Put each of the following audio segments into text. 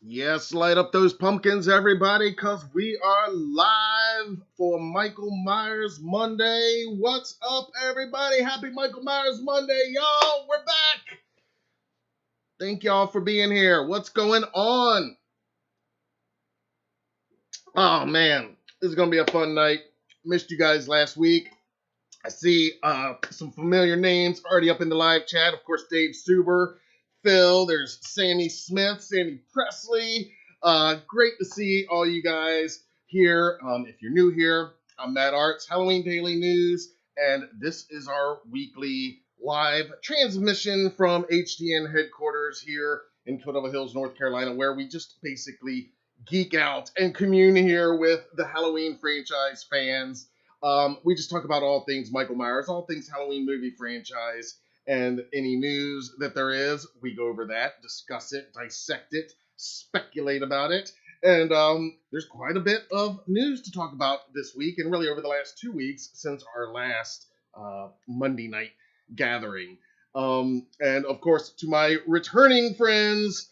Yes, light up those pumpkins, everybody, because we are live for Michael Myers Monday. What's up, everybody? Happy Michael Myers Monday, y'all. We're back. Thank y'all for being here. What's going on? Oh, man. This is going to be a fun night. Missed you guys last week. I see some familiar names already up in the live chat. Of course, Dave Suber, Phil, there's Sammy Smith, Sammy Presley. Great to see all you guys here. If you're new here, I'm Matt Arts, Halloween Daily News, and this is our weekly live transmission from HDN headquarters here in Philadelphia Hills, North Carolina, where we just basically geek out and commune here with the Halloween franchise fans. We just talk about all things Michael Myers, all things Halloween movie franchise, and any news that there is. We go over that, discuss it, dissect it, speculate about it. And there's quite a bit of news to talk about this week, and really over the last 2 weeks since our last Monday night gathering. And of course, to my returning friends,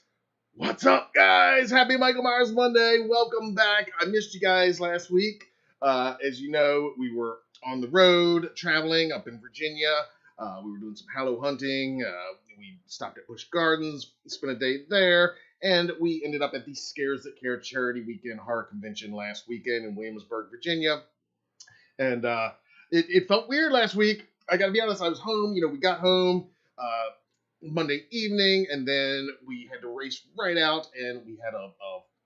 what's up, guys? Happy Michael Myers Monday. Welcome back. I missed you guys last week. As you know, we were on the road traveling up in Virginia. We were doing some Hallow hunting. We stopped at Busch Gardens, spent a day there, and we ended up at the Scares That Care Charity Weekend Horror Convention last weekend in Williamsburg, Virginia. And it felt weird last week. I gotta be honest, I was home. We got home Monday evening, and then we had to race right out, and we had a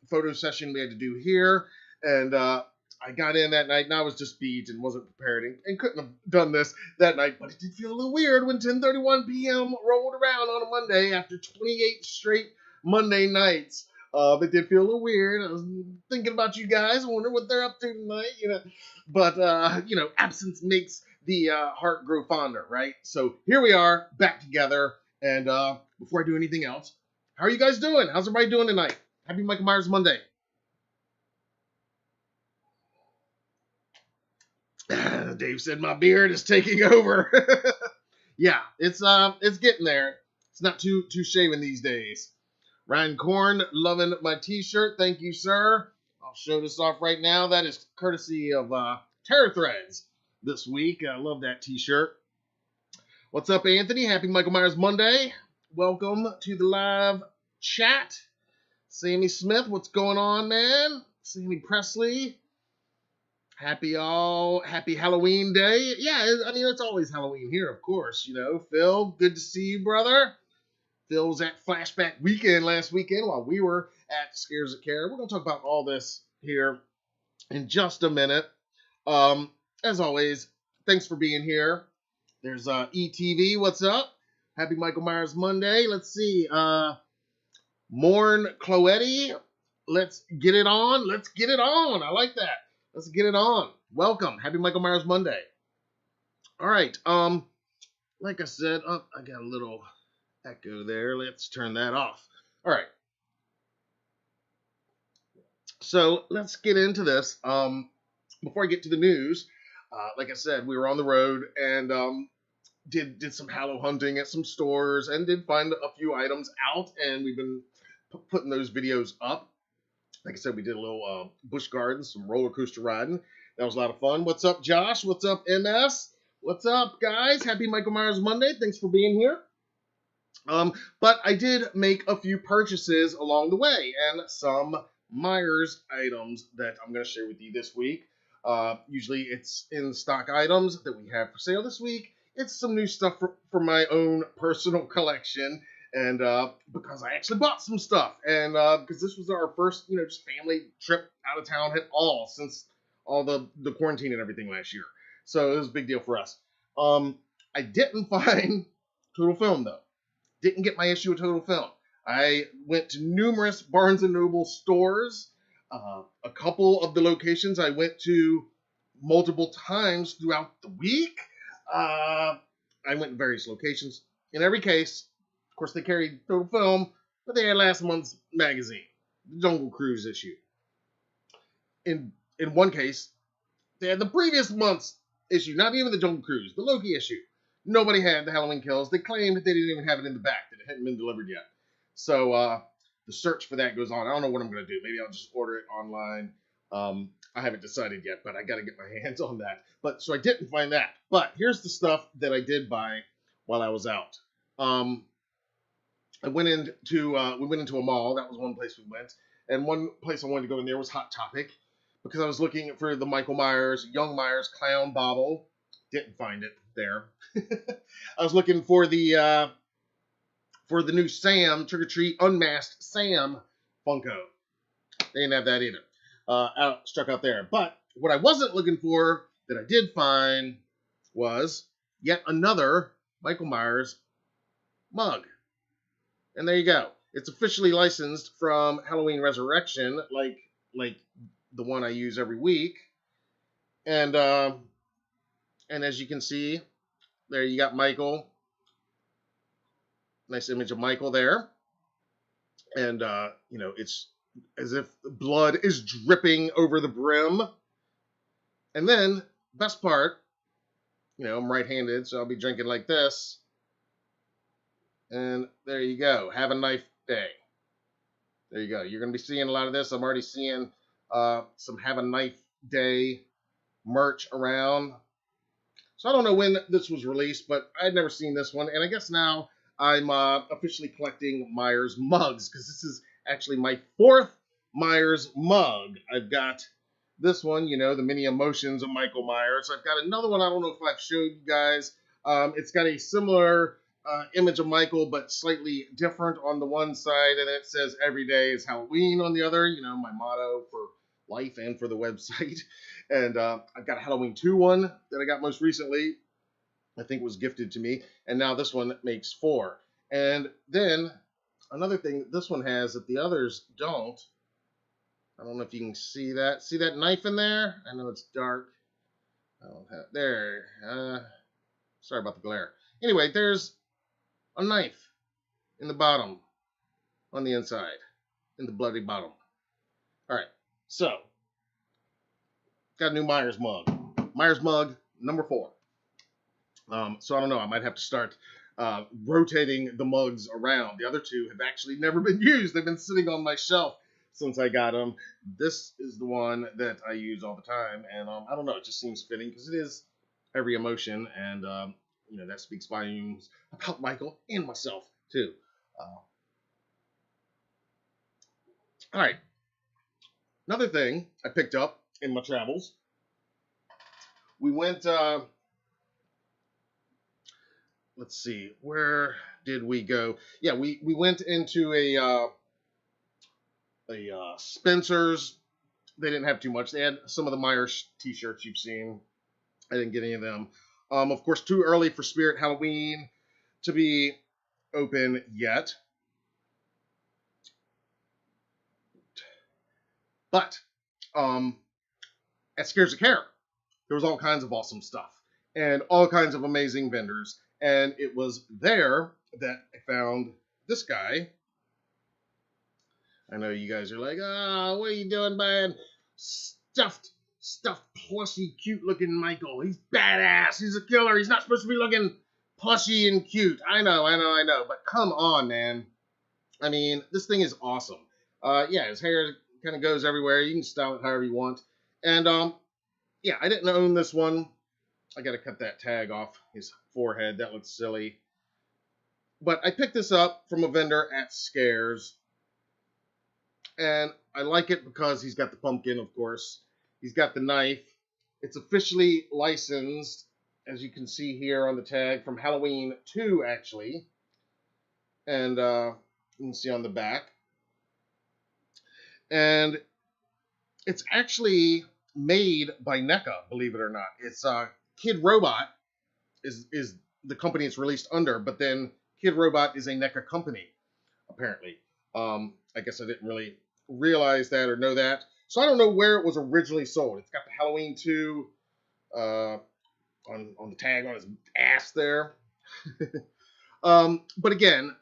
photo session we had to do here. And I got in that night, and I was just beat and wasn't prepared and couldn't have done this that night. But it did feel a little weird when 10:31 p.m. rolled around on a Monday after 28 straight Monday nights. It did feel a little weird. I was thinking about you guys. I wonder what they're up to tonight, But, absence makes the heart grow fonder, right? So here we are, back together. And before I do anything else, how are you guys doing? How's everybody doing tonight? Happy Michael Myers Monday. Dave said my beard is taking over. Yeah, it's getting there. It's not too shaving these days. Ryan Korn, loving my t-shirt. Thank you, sir. I'll show this off right now. That is courtesy of Terror Threads this week. I love that t-shirt. What's up, Anthony? Happy Michael Myers Monday. Welcome to the live chat. Sammy Smith, what's going on, man? Sammy Presley. Happy Halloween Day. Yeah, it's always Halloween here, of course. Phil, good to see you, brother. Phil was at Flashback Weekend last weekend while we were at Scares That Care. We're going to talk about all this here in just a minute. As always, thanks for being here. There's ETV, what's up? Happy Michael Myers Monday. Let's see. Morn Cloetti, let's get it on. Let's get it on. I like that. Let's get it on. Welcome. Happy Michael Myers Monday. All right. Like I said, I got a little echo there. Let's turn that off. All right. So let's get into this. Before I get to the news, like I said, we were on the road and did some Hallow hunting at some stores and did find a few items out, and we've been putting those videos up. Like I said, we did a little Busch Gardens, some roller coaster riding. That was a lot of fun. What's up, Josh? What's up, MS? What's up, guys? Happy Michael Myers Monday. Thanks for being here. But I did make a few purchases along the way, and some Myers items that I'm going to share with you this week. Usually it's in stock items that we have for sale this week. It's some new stuff for my own personal collection. And because I actually bought some stuff, and because this was our first, just family trip out of town at all since all the quarantine and everything last year. So it was a big deal for us. I didn't find Total Film, though. Didn't get my issue of Total Film. I went to numerous Barnes & Noble stores. A couple of the locations I went to multiple times throughout the week. I went to various locations. In every case, of course, they carried Total Film, but they had last month's magazine, the Jungle Cruise issue. In one case, they had the previous month's issue, not even the Jungle Cruise, the Loki issue. Nobody had the Halloween Kills. They claimed that they didn't even have it in the back, that it hadn't been delivered yet. So the search for that goes on. I don't know what I'm going to do. Maybe I'll just order it online. I haven't decided yet, but I got to get my hands on that. But so I didn't find that. But here's the stuff that I did buy while I was out. We went into a mall. That was one place we went, and one place I wanted to go in there was Hot Topic because I was looking for the Michael Myers, Young Myers clown bauble. Didn't find it there. I was looking for the new Sam Trick or Treat Unmasked Sam Funko. They didn't have that either. Stuck out there. But what I wasn't looking for that I did find was yet another Michael Myers mug. And there you go. It's officially licensed from Halloween Resurrection, like the one I use every week. And as you can see, there you got Michael. Nice image of Michael there. And it's as if blood is dripping over the brim. And then, best part, I'm right-handed, so I'll be drinking like this. And there you go. Have a knife day. There you go. You're going to be seeing a lot of this. I'm already seeing some Have a Knife Day merch around. So I don't know when this was released, but I'd never seen this one. And I guess now I'm officially collecting Myers mugs because this is actually my 4th Myers mug. I've got this one, the mini emotions of Michael Myers. I've got another one. I don't know if I've showed you guys. It's got a similar image of Michael, but slightly different on the one side, and it says "Every day is Halloween" on the other. My motto for life and for the website. And I've got a Halloween 2 one that I got most recently. I think was gifted to me, and now this one makes 4. And then another thing that this one has that the others don't. I don't know if you can see that. See that knife in there? I know it's dark. I don't have there. Sorry about the glare. Anyway, there's a knife in the bottom, on the inside, in the bloody bottom. All right, so got a new Myers mug. Myers mug number 4. So I don't know. I might have to start rotating the mugs around. The other 2 have actually never been used. They've been sitting on my shelf since I got them. This is the one that I use all the time, and I don't know. It just seems fitting because it is every emotion, and that speaks volumes about Michael and myself too. All right. Another thing I picked up in my travels. We went. Let's see. Where did we go? Yeah, we went into a Spencer's. They didn't have too much. They had some of the Myers t-shirts you've seen. I didn't get any of them. Of course, too early for Spirit Halloween to be open yet. But at Scares of Care, there was all kinds of awesome stuff and all kinds of amazing vendors. And it was there that I found this guy. I know you guys are like, oh, what are you doing buying stuffed, plushy, cute-looking Michael? He's badass. He's a killer. He's not supposed to be looking plushy and cute. I know. But come on, man. I mean, this thing is awesome. Yeah, his hair kind of goes everywhere. You can style it however you want. And, yeah, I didn't own this one. I got to cut that tag off his forehead. That looks silly. But I picked this up from a vendor at Scares. And I like it because he's got the pumpkin, of course. He's got the knife. It's officially licensed, as you can see here on the tag, from Halloween 2, actually. And you can see on the back. And it's actually made by NECA, believe it or not. It's Kid Robot is the company it's released under, but then Kid Robot is a NECA company, apparently. I guess I didn't really realize that or know that. So I don't know where it was originally sold. It's got the Halloween 2 on the tag on his ass there. But again,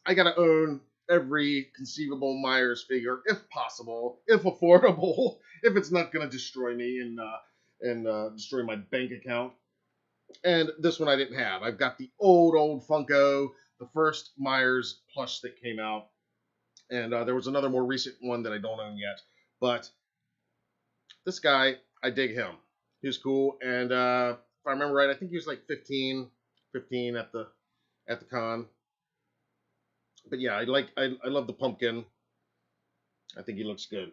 I gotta own every conceivable Myers figure, if possible, if affordable, if it's not gonna destroy me and destroy my bank account. And this one I didn't have. I've got the old Funko, the first Myers plush that came out. And there was another more recent one that I don't own yet. But this guy, I dig him. He was cool. And if I remember right, I think he was like 15 at the con. But yeah, I love the pumpkin. I think he looks good.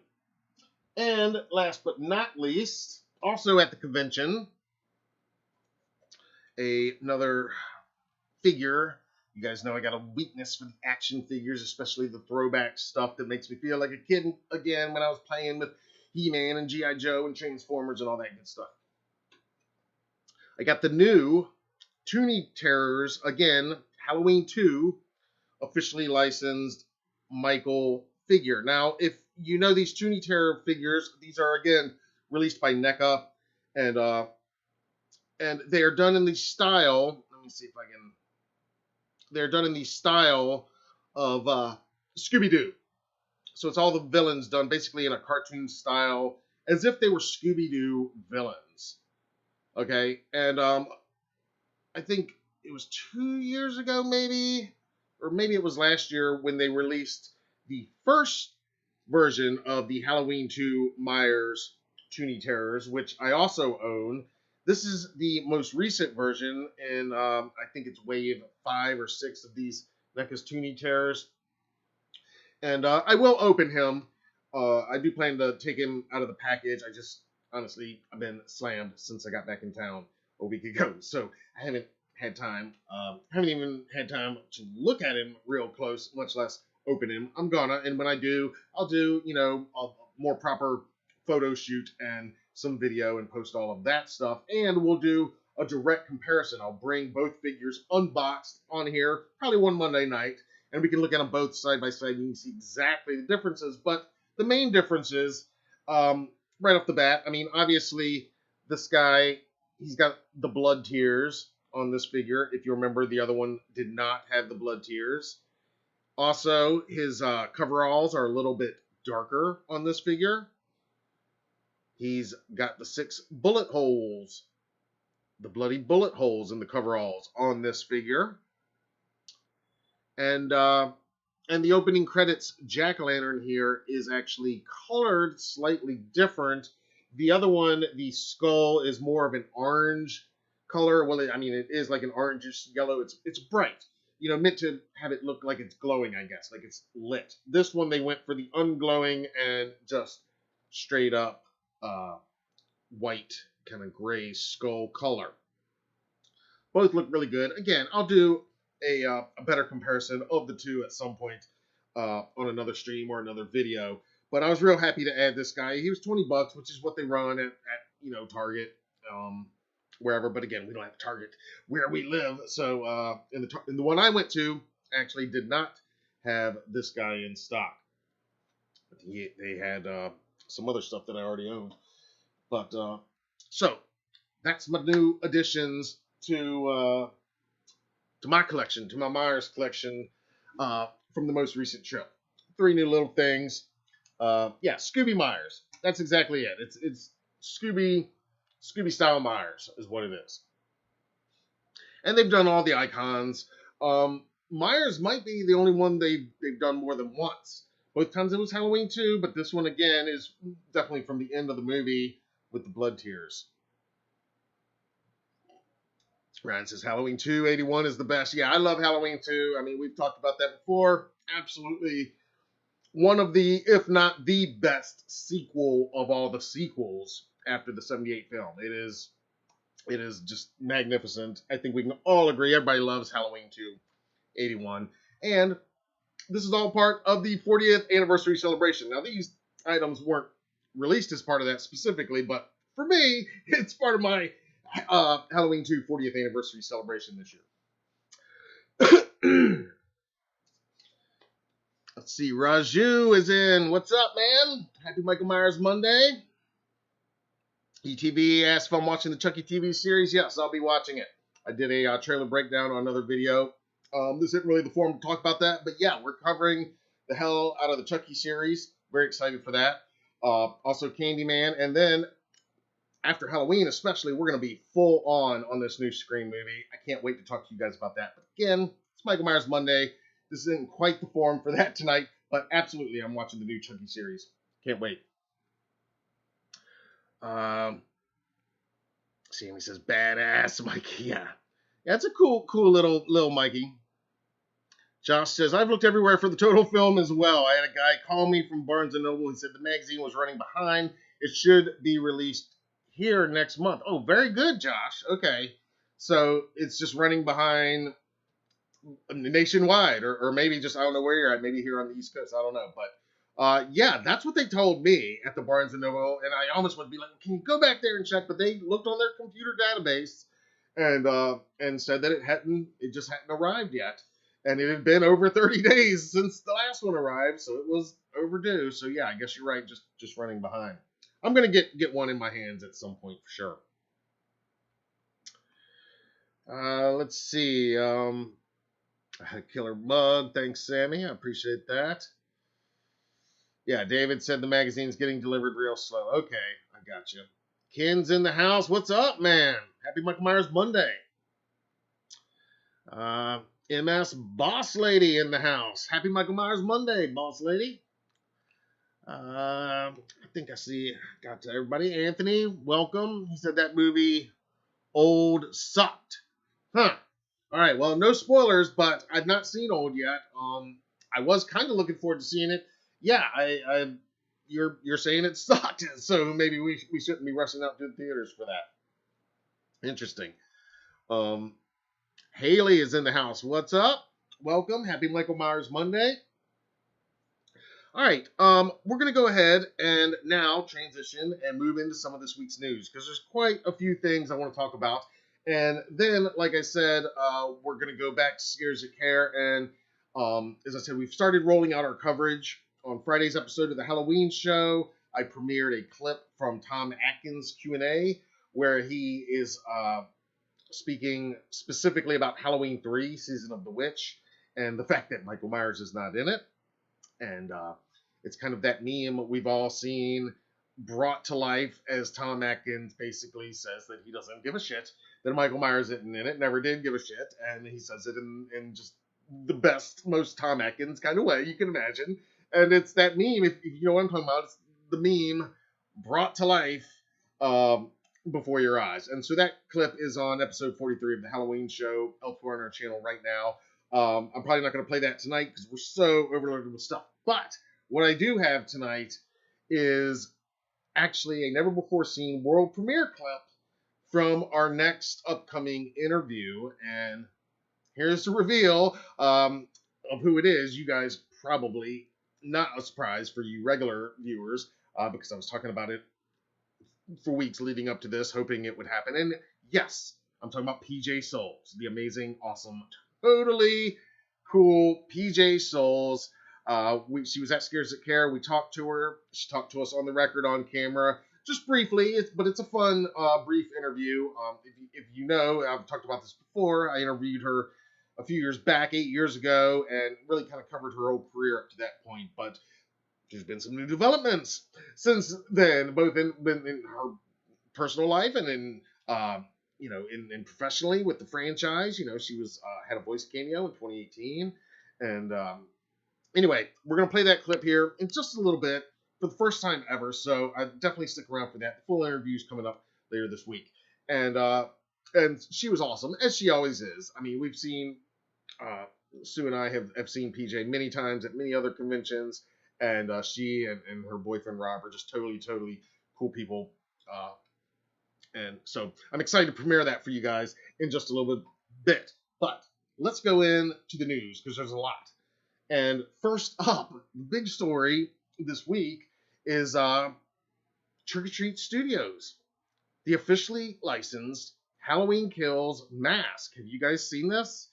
And last but not least, also at the convention, another figure. You guys know I got a weakness for the action figures, especially the throwback stuff that makes me feel like a kid again when I was playing with He-Man and G.I. Joe and Transformers and all that good stuff. I got the new Toony Terrors, again, Halloween 2, officially licensed Michael figure. Now, if you know these Toony Terror figures, these are, again, released by NECA, and they are done in the style, let me see if I can, they're done in the style of Scooby-Doo. So it's all the villains done basically in a cartoon style, as if they were Scooby-Doo villains. Okay, and I think it was 2 years ago, maybe, or maybe it was last year when they released the first version of the Halloween 2 Myers Toony Terrors, which I also own. This is the most recent version, and I think it's wave 5 or 6 of these NECA's Toony Terrors. And I will open him. I do plan to take him out of the package. I just, honestly, I've been slammed since I got back in town a week ago. So I haven't had time. Haven't even had time to look at him real close, much less open him. I'm gonna, and when I do, I'll do, a more proper photo shoot and some video and post all of that stuff. And we'll do a direct comparison. I'll bring both figures unboxed on here, probably one Monday night, and we can look at them both side by side and you can see exactly the differences. But the main difference is, right off the bat, I mean, obviously, this guy, he's got the blood tears on this figure. If you remember, the other one did not have the blood tears. Also, his coveralls are a little bit darker on this figure. He's got the 6 bullet holes, the bloody bullet holes in the coveralls on this figure. And the opening credits jack-o'-lantern here is actually colored slightly different. The other one, the skull, is more of an orange color. Well, it is like an orangish yellow. It's bright. Meant to have it look like it's glowing, I guess, like it's lit. This one, they went for the unglowing and just straight up white, kind of gray skull color. Both look really good. Again, I'll do a better comparison of the two at some point on another stream or another video. But I was real happy to add this guy. He was $20, which is what they run at Target, wherever. But again, we don't have Target where we live. So in the one I went to actually did not have this guy in stock. But they had some other stuff that I already owned. But so that's my new additions to my collection, to my Myers collection from the most recent trip. 3 new little things. Scooby Myers. That's exactly it. It's Scooby style Myers is what it is. And they've done all the icons. Myers might be the only one they've done more than once. Both times it was Halloween 2, but this one again is definitely from the end of the movie with the blood tears. Ryan says Halloween 2, 81 is the best. Yeah, I love Halloween 2. I mean, we've talked about that before. Absolutely one of the, if not the best sequel of all the sequels after the 78 film. It is just magnificent. I think we can all agree. Everybody loves Halloween 2, 81. And this is all part of the 40th anniversary celebration. Now, these items weren't released as part of that specifically, but for me, it's part of my Halloween 2 40th anniversary celebration this year. Let's see. Raju is in. What's up, man? Happy Michael Myers Monday. ETV asked if I'm watching the Chucky TV series. Yes, I'll be watching it. I did a trailer breakdown on another video. This isn't really the forum to talk about that, but yeah, we're covering the hell out of the Chucky series. Very excited for that. Also Candyman, and then after Halloween especially, we're going to be full on this new Scream movie. I can't wait to talk to you guys about that. But again, it's Michael Myers Monday. This isn't quite the forum for that tonight. But absolutely, I'm watching the new Chucky series. Can't wait. Sammy says, badass, Mikey. Yeah. That's a cool little Mikey. Josh says, I've looked everywhere for the total film as well. I had a guy call me from Barnes & Noble. He said the magazine was running behind. It should be released here next month. Oh, very good, Josh. Okay. So it's just running behind nationwide, or maybe just, I don't know where you're at, maybe here on the East Coast. I don't know. But yeah, that's what they told me at the Barnes & Noble. And I almost would be like, can you go back there and check? But they looked on their computer database and said that it just hadn't arrived yet. And it had been over 30 days since the last one arrived, so it was overdue. So yeah, I guess you're right, just running behind. I'm gonna get one in my hands at some point for sure. Let's see. Killer Bug, thanks, Sammy. I appreciate that. Yeah, David said the magazine's getting delivered real slow. Okay, I got you. Ken's in the house. What's up, man? Happy Michael Myers Monday. MS Boss Lady in the house. Happy Michael Myers Monday, Boss Lady. I think I see. Got to everybody. Anthony, welcome. He said that movie Old sucked. Huh. All right. Well, no spoilers, but I've not seen Old yet. I was kind of looking forward to seeing it. Yeah, you're saying it sucked, so maybe we shouldn't be rushing out to the theaters for that. Interesting. Haley is in the house. What's up? Welcome. Happy Michael Myers Monday. All right. We're going to go ahead and now transition and move into some of this week's news because there's quite a few things I want to talk about. And then, like I said, we're going to go back to Scares That Care. And as I said, we've started rolling out our coverage. On Friday's episode of the Halloween show, I premiered a clip from Tom Atkins' Q&A where he is speaking specifically about Halloween 3, Season of the Witch, and the fact that Michael Myers is not in it. And it's kind of that meme we've all seen brought to life as Tom Atkins basically says that he doesn't give a shit that Michael Myers isn't in it, never did give a shit, and he says it in just the best, most Tom Atkins kind of way you can imagine. And it's that meme, if you know what I'm talking about, it's the meme brought to life before your eyes. And so that clip is on episode 43 of the Halloween show, elsewhere on our channel right now. I'm probably not going to play that tonight because we're so overloaded with stuff. But what I do have tonight is actually a never-before-seen world premiere clip from our next upcoming interview. And here's the reveal of who it is. You guys probably... not a surprise for you regular viewers, because I was talking about it for weeks leading up to this, hoping it would happen. And yes, I'm talking about PJ Souls, the amazing, awesome, totally cool PJ Souls. She was at Scares That Care. We talked to her. She talked to us on the record, on camera, just briefly. But it's a fun, brief interview. If you know, I've talked about this before. I interviewed her a few years back, 8 years ago, and really kind of covered her whole career up to that point. But there's been some new developments since then, both in her personal life and in professionally with the franchise. You know, she was had a voice cameo in 2018, and anyway, we're gonna play that clip here in just a little bit for the first time ever. So I definitely stick around for that. The full interview is coming up later this week, and she was awesome, as she always is. I mean, we've seen. Sue and I have seen PJ many times at many other conventions, and she and her boyfriend Rob are just totally cool people. And so I'm excited to premiere that for you guys in just a little bit. But let's go into the news because there's a lot. And first up, the big story this week is Trick or Treat Studios, the officially licensed Halloween Kills mask. Have you guys seen this?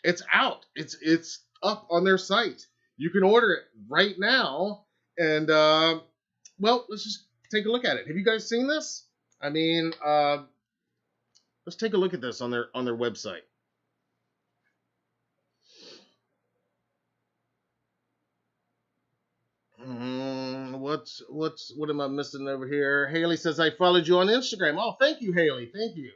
It's out. It's up on their site. You can order it right now. And, well, let's just take a look at it. Have you guys seen this? I mean, let's take a look at this on their website. What am I missing over here? Haley says, I followed you on Instagram. Oh, thank you, Haley. Thank you.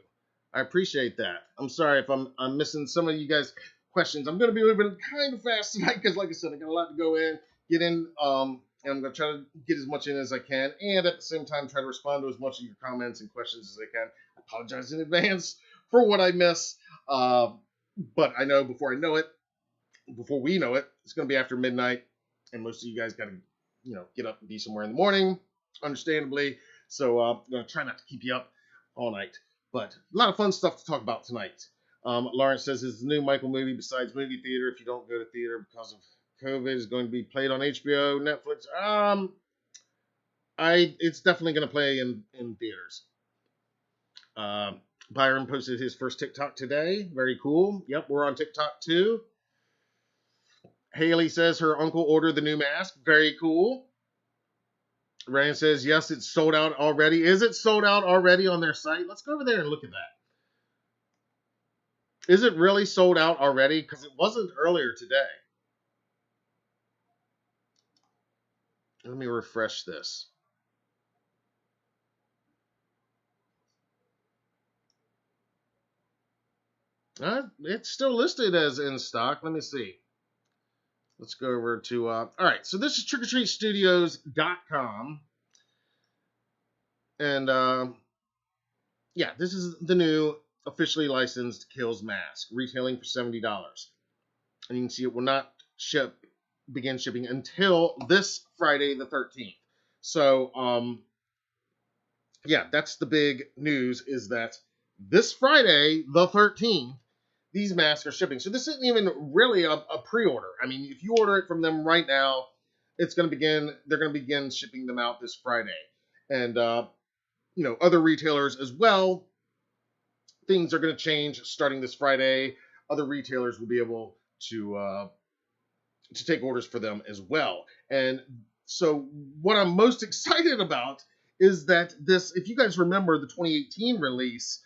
I appreciate that. I'm sorry if I'm missing some of you guys. questions. I'm going to be moving kind of fast tonight because, like I said, I got a lot to go in, get in, and I'm going to try to get as much in as I can, and at the same time try to respond to as much of your comments and questions as I can. I apologize in advance for what I miss, but I know before we know it, it's going to be after midnight, and most of you guys got to, get up and be somewhere in the morning, understandably. So I'm going to try not to keep you up all night. But a lot of fun stuff to talk about tonight. Lawrence says his new Michael movie, besides movie theater, if you don't go to theater because of COVID, is going to be played on HBO, Netflix. It's definitely going to play in theaters. Byron posted his first TikTok today. Very cool. Yep, we're on TikTok too. Haley says her uncle ordered the new mask. Very cool. Ryan says, yes, it's sold out already. Is it sold out already on their site? Let's go over there and look at that. Is it really sold out already? Because it wasn't earlier today. Let me refresh this. It's still listed as in stock. Let me see. Let's go over to, all right, so this is trickortreatstudios.com. And, yeah, this is the new officially licensed Kills mask, retailing for $70. And you can see it will not begin shipping until this Friday the 13th. So, yeah, that's the big news, is that this Friday the 13th, these masks are shipping. So this isn't even really a pre-order. I mean, if you order it from them right now, they're going to begin shipping them out this Friday. And, other retailers as well, things are going to change starting this Friday. Other retailers will be able to take orders for them as well. And so what I'm most excited about is that this, if you guys remember the 2018 release,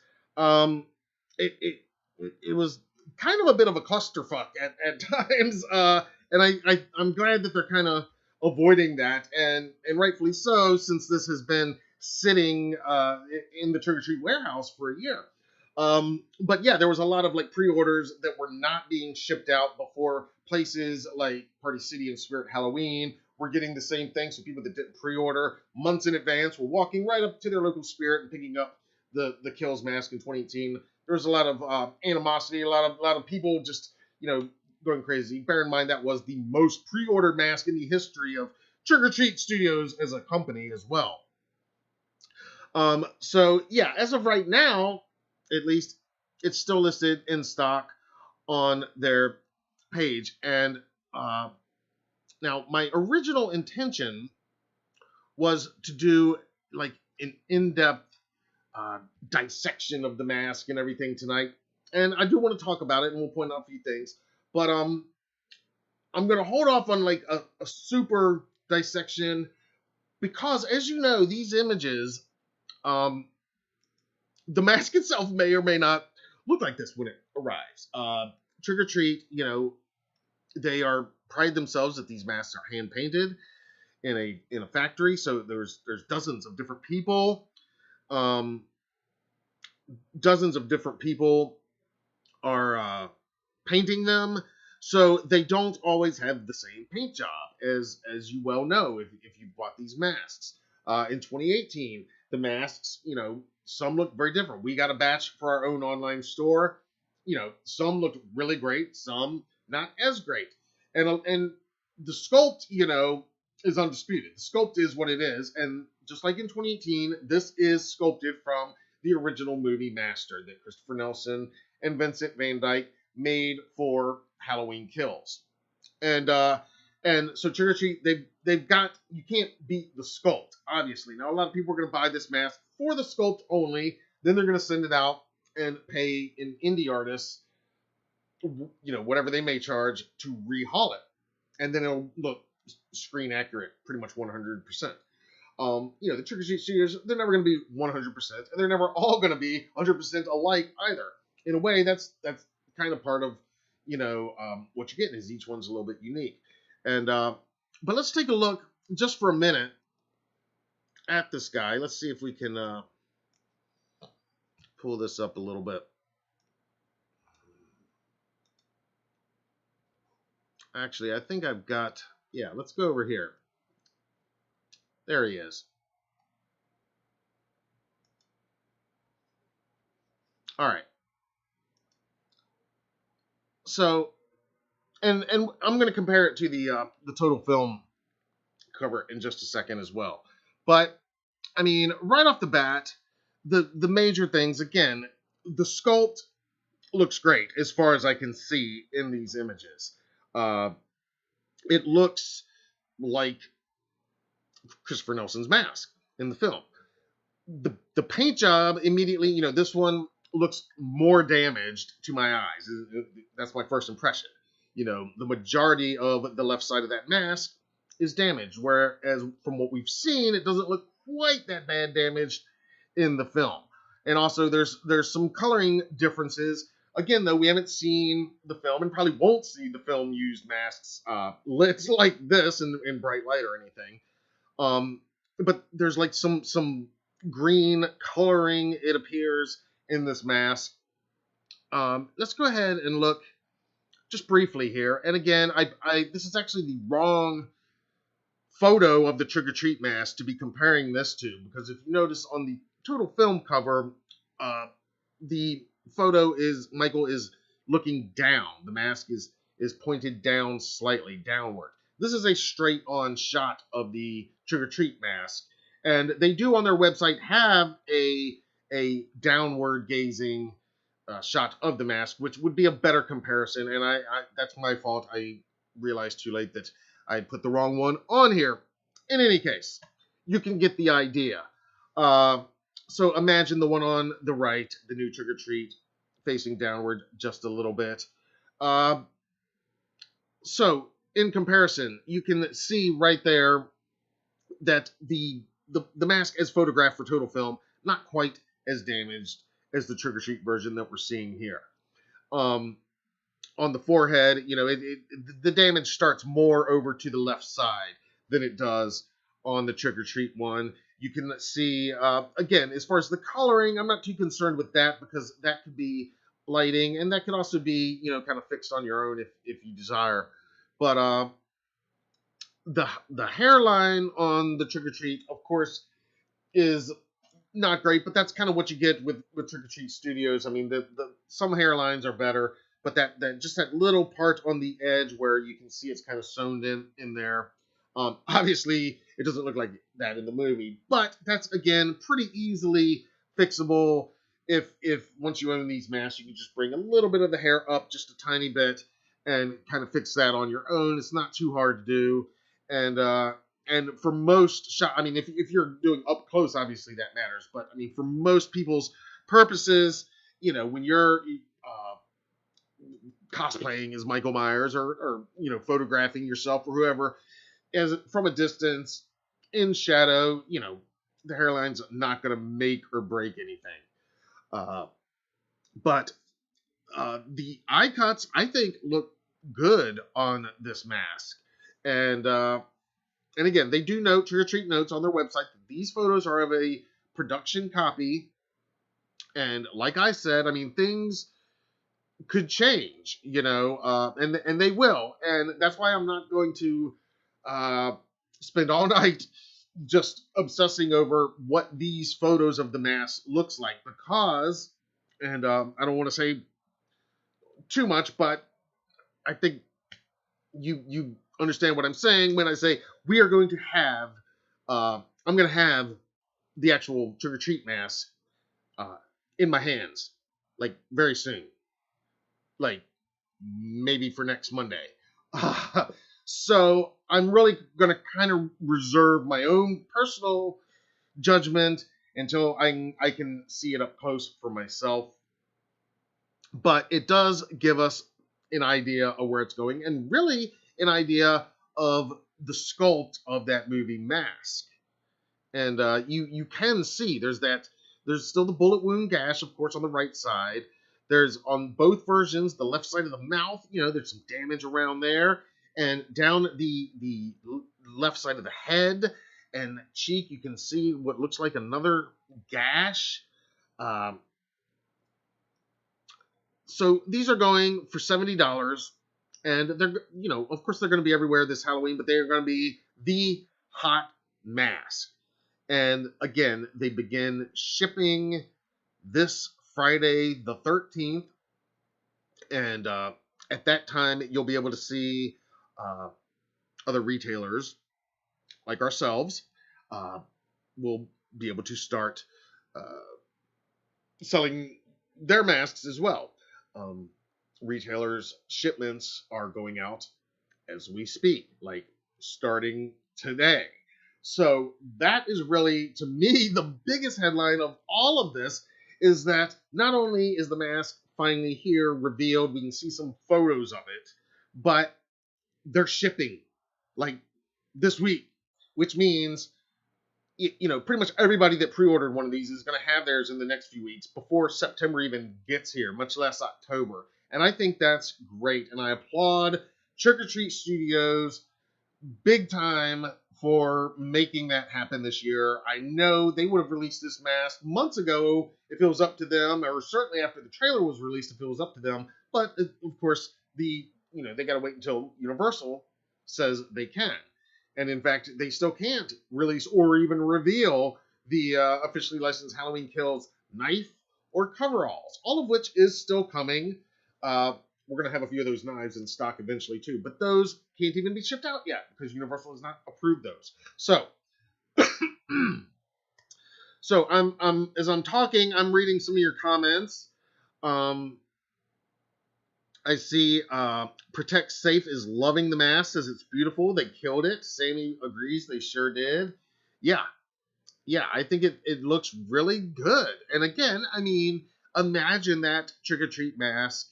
it was kind of a bit of a clusterfuck at times, and I'm glad that they're kind of avoiding that, and rightfully so, since this has been sitting in the Trick or Treat warehouse for a year. But yeah, there was a lot of pre-orders that were not being shipped out before. Places like Party City and Spirit Halloween were getting the same thing, so people that didn't pre-order months in advance were walking right up to their local Spirit and picking up the Kills mask in 2018. There was a lot of animosity, a lot of people just going crazy. Bear in mind that was the most pre-ordered mask in the history of Trick or Treat Studios as a company as well. So yeah, as of right now, at least, it's still listed in stock on their page. And now my original intention was to do an in-depth dissection of the mask and everything tonight, and I do want to talk about it, and we'll point out a few things, but I'm gonna hold off on a super dissection, because as you know, these images, the mask itself may or may not look like this when it arrives. Trick or Treat, they pride themselves that these masks are hand painted in a factory, so there's dozens of different people. Dozens of different people are painting them, so they don't always have the same paint job, as you well know if you've bought these masks. In 2018, the masks, some look very different. We got a batch for our own online store. Some looked really great, some not as great. And the sculpt, is undisputed. The sculpt is what it is, and just like in 2018, this is sculpted from the original movie Master that Christopher Nelson and Vincent Van Dyke made for Halloween Kills. And so Trick or Treat, they've got, you can't beat the sculpt, obviously. Now, a lot of people are going to buy this mask for the sculpt only, then they're going to send it out and pay an indie artist, whatever they may charge to rehaul it. And then it'll look screen accurate, pretty much 100%. The Trick or Treat Studios, they're never going to be 100%, and they're never all going to be 100% alike either. In a way, that's kind of part of, what you're getting, is each one's a little bit unique. And, but let's take a look just for a minute at this guy. Let's see if we can pull this up a little bit. Actually, I think I've got, yeah, let's go over here. There he is. All right. So, and I'm going to compare it to the total film cover in just a second as well. But I mean, right off the bat, the major things again, the sculpt looks great as far as I can see in these images. Uh, it looks like Christopher Nelson's mask in the film. The paint job immediately, this one looks more damaged to my eyes. That's my first impression. The majority of the left side of that mask is damaged, whereas from what we've seen, it doesn't look quite that bad damaged in the film. And also, there's some coloring differences. Again, though, we haven't seen the film and probably won't see the film use masks lit like this in bright light or anything. But there's like some green coloring, it appears, in this mask. Let's go ahead and look just briefly here. And again, I this is actually the wrong photo of the Trick or Treat mask to be comparing this to, because if you notice on the total film cover, the photo is Michael is looking down. The mask is pointed down slightly downward. This is a straight on shot of the Trick or Treat mask, and they do on their website have a downward gazing shot of the mask, which would be a better comparison. And I that's my fault. I realized too late that I put the wrong one on here. In any case, you can get the idea. So imagine the one on the right, the new Trick or Treat, facing downward just a little bit. So in comparison, you can see right there that the mask as photographed for total film, not quite as damaged as the Trick or Treat version that we're seeing here. On the forehead, the damage starts more over to the left side than it does on the Trick or Treat one. You can see, again, as far as the coloring, I'm not too concerned with that because that could be lighting, and that could also be, kind of fixed on your own if you desire. But the hairline on the Trick or Treat, of course, is not great, but that's kind of what you get with Trick or Treat Studios. I mean, the some hairlines are better, but that just that little part on the edge where you can see it's kind of sewn in there. Obviously, it doesn't look like that in the movie, but that's again pretty easily fixable. If once you own these masks, you can just bring a little bit of the hair up just a tiny bit and kind of fix that on your own. It's not too hard to do, and for most shot, I mean, if you're doing up close, obviously that matters. But I mean, for most people's purposes, when you're cosplaying as Michael Myers or photographing yourself or whoever, as from a distance in shadow, the hairline's not going to make or break anything. But the eye cuts, I think, look good on this mask, and again, they do note, Trick or Treat notes on their website that these photos are of a production copy. And like I said, I mean, things could change, and they will. And that's why I'm not going to spend all night just obsessing over what these photos of the mask looks like. Because, and I don't want to say too much, but I think you understand what I'm saying when I say we are going to have, I'm going to have the actual Trick or Treat mask in my hands, like very soon, like maybe for next Monday. So I'm really going to kind of reserve my own personal judgment until I can see it up close for myself. But it does give us an idea of where it's going, and really an idea of the sculpt of that movie mask. And you can see there's still the bullet wound gash, of course, on the right side. There's on both versions the left side of the mouth. There's some damage around there, and down the left side of the head and cheek, you can see what looks like another gash. So these are going for $70. And they're, of course they're going to be everywhere this Halloween, but they're going to be the hot mask. And again, they begin shipping this Friday the 13th. And at that time, you'll be able to see uh, other retailers like ourselves uh, will be able to start uh, selling their masks as well. Um, Retailers' shipments are going out as we speak, like starting today. So that is really, to me, the biggest headline of all of this is that not only is the mask finally here, revealed, we can see some photos of it, but they're shipping like this week, which means pretty much everybody that pre-ordered one of these is going to have theirs in the next few weeks before September even gets here, much less October. And I think that's great. And I applaud Trick or Treat Studios big time for making that happen this year. I know they would have released this mask months ago if it was up to them, or certainly after the trailer was released if it was up to them. But of course, they got to wait until Universal says they can. And in fact, they still can't release or even reveal the officially licensed Halloween Kills knife or coveralls, all of which is still coming. We're going to have a few of those knives in stock eventually too, but those can't even be shipped out yet because Universal has not approved those. So, as I'm talking, I'm reading some of your comments. I see Protect Safe is loving the mask, says it's beautiful. They killed it. Sammy agrees they sure did. Yeah, I think it looks really good. And again, I mean, imagine that trick or treat mask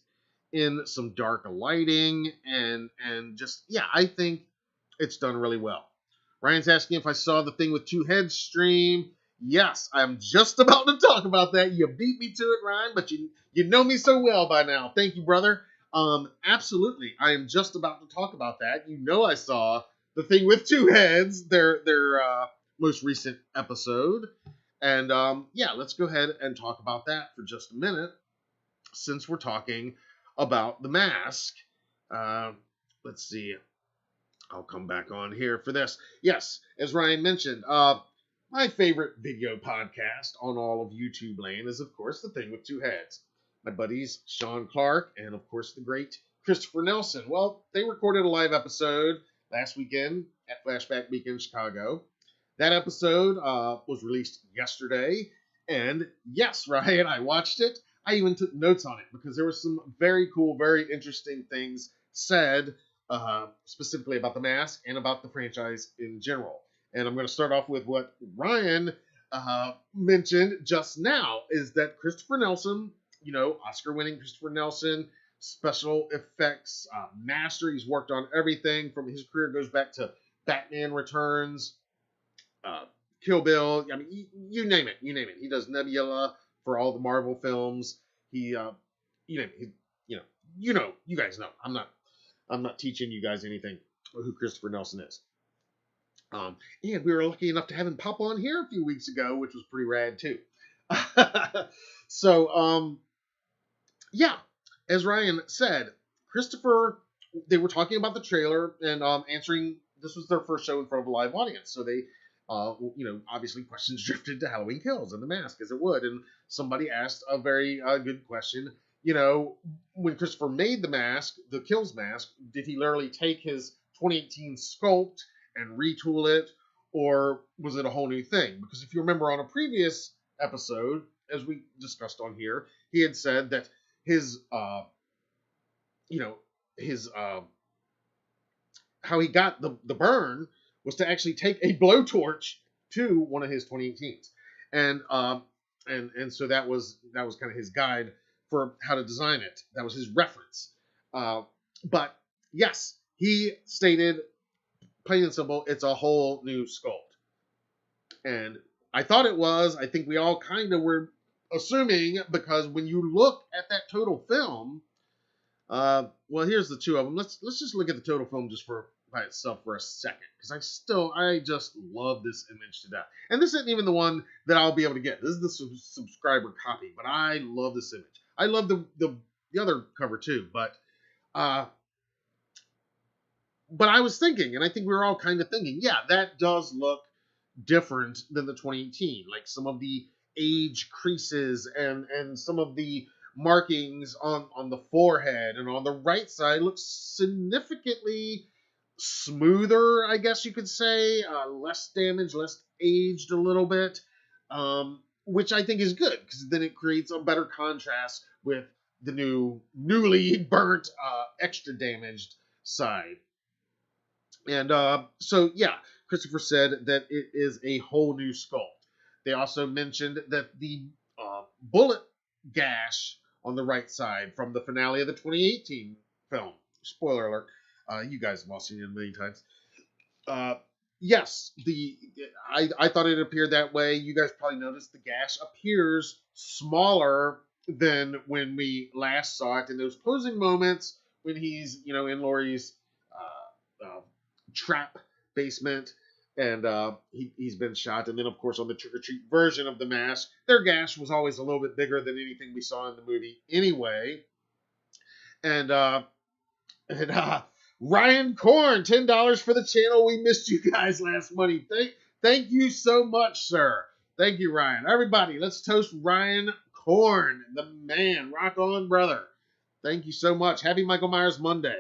in some dark lighting and just, I think it's done really well. Ryan's asking if I saw the thing with two heads stream. Yes, I'm just about to talk about that. You beat me to it, Ryan, but you know me so well by now. Thank you, brother. Absolutely. I am just about to talk about that. You know I saw the thing with two heads, their most recent episode. And let's go ahead and talk about that for just a minute, since we're talking about the mask. Let's see. I'll come back on here for this. Yes, as Ryan mentioned, my favorite video podcast on all of YouTube land is, of course, The Thing with Two Heads. My buddies Sean Clark and, of course, the great Christopher Nelson. Well, they recorded a live episode last weekend at Flashback Week in Chicago. That episode was released yesterday. And yes, Ryan, I watched it. I even took notes on it because there were some very cool, very interesting things said specifically about the mask and about the franchise in general. And I'm going to start off with what Ryan mentioned just now, is that Christopher Nelson, Oscar-winning Christopher Nelson, special effects master. He's worked on everything from his career goes back to Batman Returns, Kill Bill. I mean, you name it. He does Nebula for all the Marvel films. You guys know. I'm not teaching you guys anything who Christopher Nelson is. And we were lucky enough to have him pop on here a few weeks ago, which was pretty rad too. So, as Ryan said, Christopher, they were talking about the trailer and answering. This was their first show in front of a live audience, so they, obviously questions drifted to Halloween Kills and the mask, as it would. And somebody asked a very good question. When Christopher made the mask, the Kills mask, did he literally take his 2018 sculpt and retool it, or was it a whole new thing? Because if you remember on a previous episode, as we discussed on here, he had said that his how he got the burn was to actually take a blowtorch to one of his 2018s, and so that was kind of his guide for how to design it. That was his reference. But yes, he stated, plain and simple, it's a whole new sculpt. And I thought it was. I think we all kind of were assuming, because when you look at that total film, well, here's the two of them. Let's just look at the total film just by itself for a second, because I just love this image to death. And this isn't even the one that I'll be able to get. This is the subscriber copy, but I love this image. I love the other cover too, but but I was thinking, and I think we were all kind of thinking, yeah, that does look different than the 2018. Like some of the age creases and some of the markings on the forehead and on the right side looks significantly smoother, I guess you could say, less damaged, less aged a little bit, which I think is good because then it creates a better contrast with the newly burnt, extra damaged side. And so, yeah, Christopher said that it is a whole new sculpt. They also mentioned that the bullet gash on the right side from the finale of the 2018 film, spoiler alert, you guys have all seen it a million times. Yes, I thought it appeared that way. You guys probably noticed the gash appears smaller than when we last saw it in those closing moments when he's, in Laurie's trap basement and he's been shot. And then, of course, on the trick-or-treat version of the mask, their gash was always a little bit bigger than anything we saw in the movie anyway. And Ryan Korn, $10 for the channel. We missed you guys last money. Thank you so much, sir. Thank you, Ryan. Everybody, let's toast Ryan Korn, the man. Rock on, brother. Thank you so much. Happy Michael Myers Monday.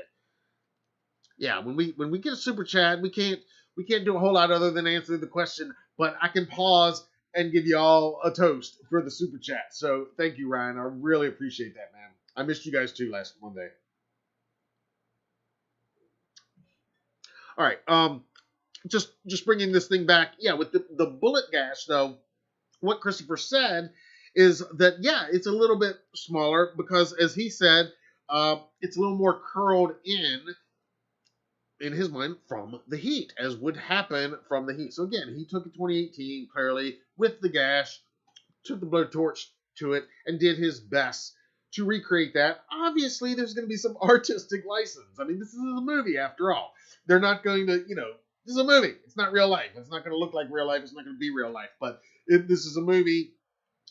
Yeah, when we get a super chat, we can't do a whole lot other than answer the question, but I can pause and give you all a toast for the super chat. So thank you, Ryan. I really appreciate that, man. I missed you guys too last Monday. All right, just bringing this thing back. Yeah, with the bullet gash though, what Christopher said is that yeah, it's a little bit smaller because, as he said, it's a little more curled in his mind from the heat, as would happen from the heat. So again, he took it 2018 clearly with the gash, took the blowtorch to it, and did his best to recreate that. Obviously, there's going to be some artistic license. I mean, this is a movie after all. They're not going to, this is a movie. It's not real life. It's not going to look like real life. It's not going to be real life. But this is a movie,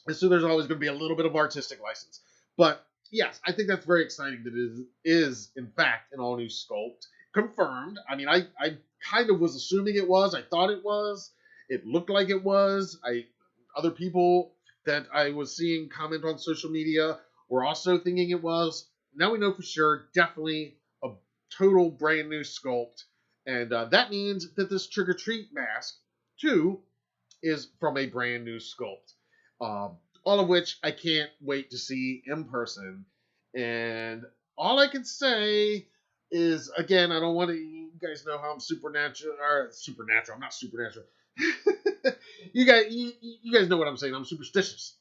and so there's always going to be a little bit of artistic license. But yes, I think that's very exciting that it is in fact an all-new sculpt. Confirmed. I mean, I kind of was assuming it was. I thought it was. It looked like it was. Other people that I was seeing comment on social media were also thinking it was. Now we know for sure. Definitely a total brand new sculpt. And that means that this Trick or Treat mask, too, is from a brand new sculpt. All of which I can't wait to see in person. And all I can say is, again, I don't want to, you guys know how I'm supernatural. I'm not supernatural. you guys know what I'm saying. I'm superstitious.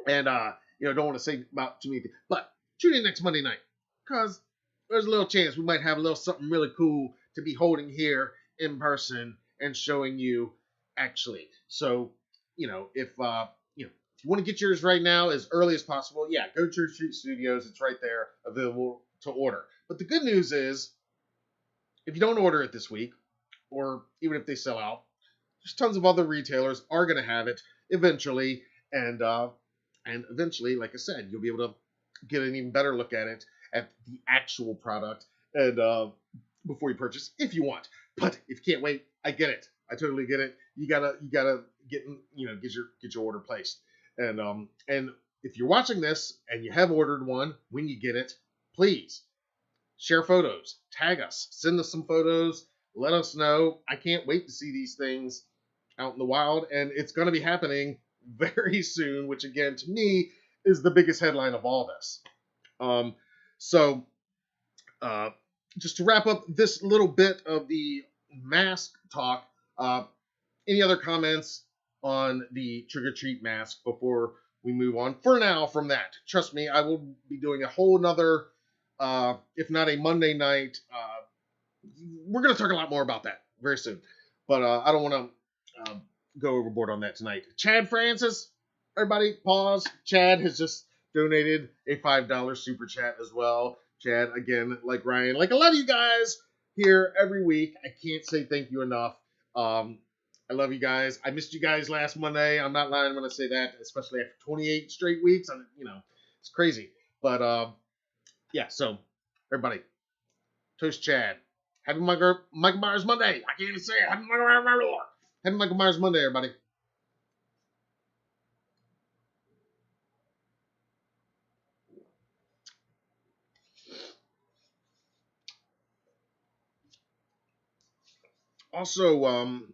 And, don't want to say about too many things. But tune in next Monday night, because there's a little chance we might have a little something really cool to be holding here in person and showing you actually. So, if you want to get yours right now as early as possible, yeah, go to Trick or Treat Studios. It's right there available to order. But the good news is, if you don't order it this week, or even if they sell out, there's tons of other retailers are going to have it eventually, and eventually, like I said, you'll be able to get an even better look at it, at the actual product, and before you purchase, if you want. But if you can't wait, I get it. I totally get it. You gotta get your order placed, and if you're watching this and you have ordered one, when you get it, please share photos, tag us, send us some photos, let us know. I can't wait to see these things out in the wild, and it's going to be happening very soon, which again, to me, is the biggest headline of all this. So just to wrap up this little bit of the mask talk, any other comments on the Trick or Treat mask before we move on? For now, from that, trust me, I will be doing a whole nother, if not a Monday night. We're going to talk a lot more about that very soon, but I don't want to go overboard on that tonight. Chad Francis, everybody, pause. Chad has just donated a $5 super chat as well. Chad, again, like Ryan, like a lot of you guys here every week, I can't say thank you enough. I love you guys. I missed you guys last Monday. I'm not lying when I say that, especially after 28 straight weeks. It's crazy. But yeah, so everybody, toast Chad. Happy Michael Myers Monday. I can't even say it. Happy Michael Myers Monday, everybody. Also,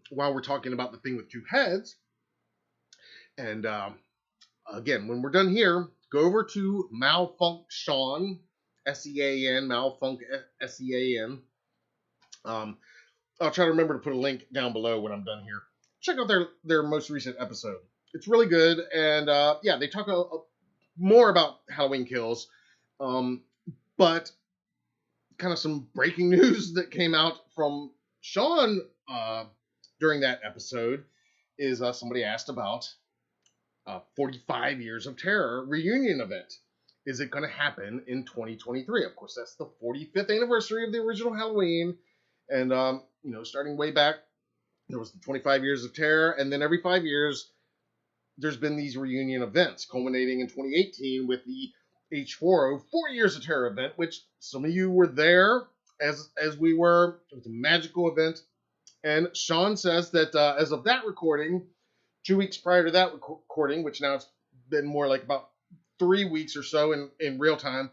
while we're talking about the thing with two heads, and again, when we're done here, go over to Malfunction, SEAN, Malfunk, SEAN. I'll try to remember to put a link down below when I'm done here. Check out their most recent episode. It's really good, and yeah, they talk more about Halloween Kills, but kind of some breaking news that came out from Sean during that episode is somebody asked about 45 Years of Terror reunion event. Is it going to happen in 2023? Of course, that's the 45th anniversary of the original Halloween. And, you know, starting way back, there was the 25 Years of Terror. And then every 5 years, there's been these reunion events, culminating in 2018 with the H4O 4 Years of Terror event, which some of you were there as we were. It was a magical event. And Sean says that as of that recording, 2 weeks prior to that recording, which now it's been more like about 3 weeks or so in real time,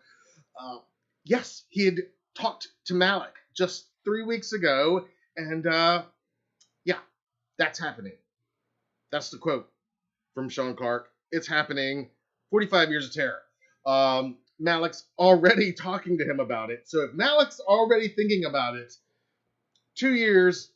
yes, he had talked to Malik just 3 weeks ago, and yeah, that's happening. That's the quote from Sean Clark. It's happening. 45 Years of Terror. Malik's already talking to him about it. So if Malik's already thinking about it 2 years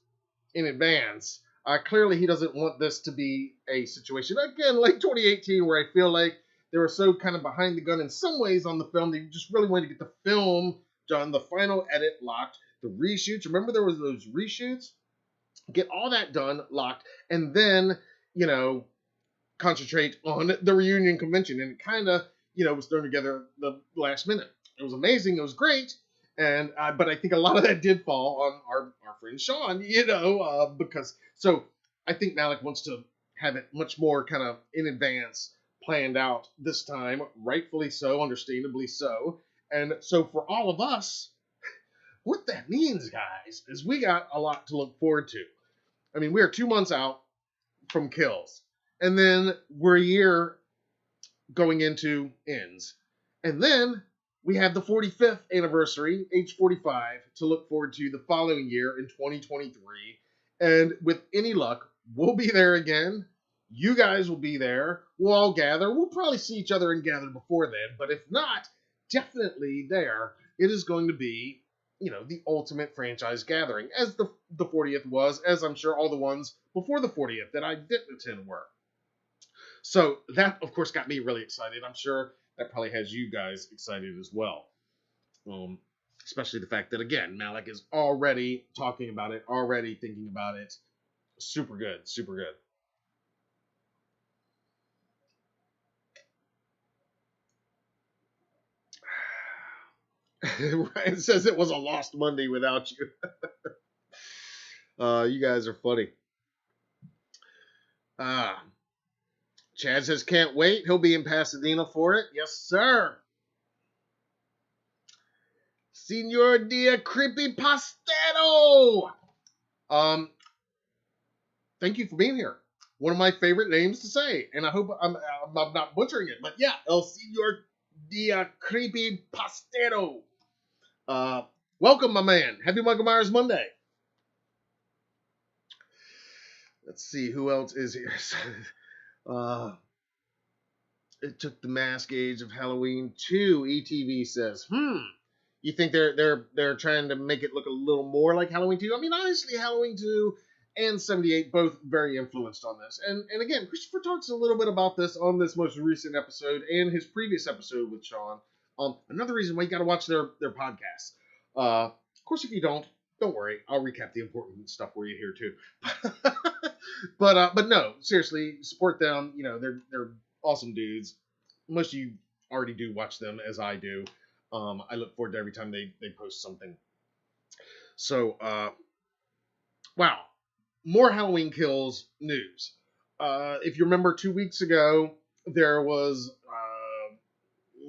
in advance, clearly he doesn't want this to be a situation, again, like 2018, where I feel like they were so kind of behind the gun in some ways on the film. They just really wanted to get the film done, the final edit locked, the reshoots. Remember there was those reshoots? Get all that done, locked, and then, you know, concentrate on the reunion convention. And it kind of, you know, was thrown together the last minute. It was amazing. It was great. And but I think a lot of that did fall on our friend Sean, you know, because so I think Malik wants to have it much more kind of in advance, planned out this time, rightfully so, understandably so. And so for all of us, what that means, guys, is we got a lot to look forward to. I mean, we are 2 months out from Kills, and then we're a year going into Ends, and then we have the 45th anniversary, H45, to look forward to the following year in 2023. And with any luck, we'll be there again. You guys will be there. We'll all gather. We'll probably see each other and gather before then. But if not, definitely there. It is going to be, you know, the ultimate franchise gathering, as the 40th was, as I'm sure all the ones before the 40th that I didn't attend were. So that, of course, got me really excited. I'm sure that probably has you guys excited as well. Especially the fact that, again, Malik is already talking about it, already thinking about it. Super good, super good. Ryan says it was a lost Monday without you. You guys are funny. Chad says can't wait. He'll be in Pasadena for it. Yes, sir. Senor Dia Creepy Pastero. Thank you for being here. One of my favorite names to say, and I hope I'm not butchering it. But yeah, El Senor Dia Creepy Pastero. Welcome, my man. Happy Michael Myers Monday. Let's see who else is here. It took the mask age of Halloween 2. ETV says, you think they're trying to make it look a little more like Halloween 2? I mean, honestly, Halloween 2 and 78 both very influenced on this. And again, Christopher talks a little bit about this on this most recent episode and his previous episode with Sean. Another reason why you got to watch their podcasts. Of course, if you don't worry. I'll recap the important stuff for you here too. But no, seriously, support them. You know, they're awesome dudes. Most of you already do watch them, as I do. I look forward to every time they post something. So, wow. More Halloween Kills news. If you remember 2 weeks ago, there was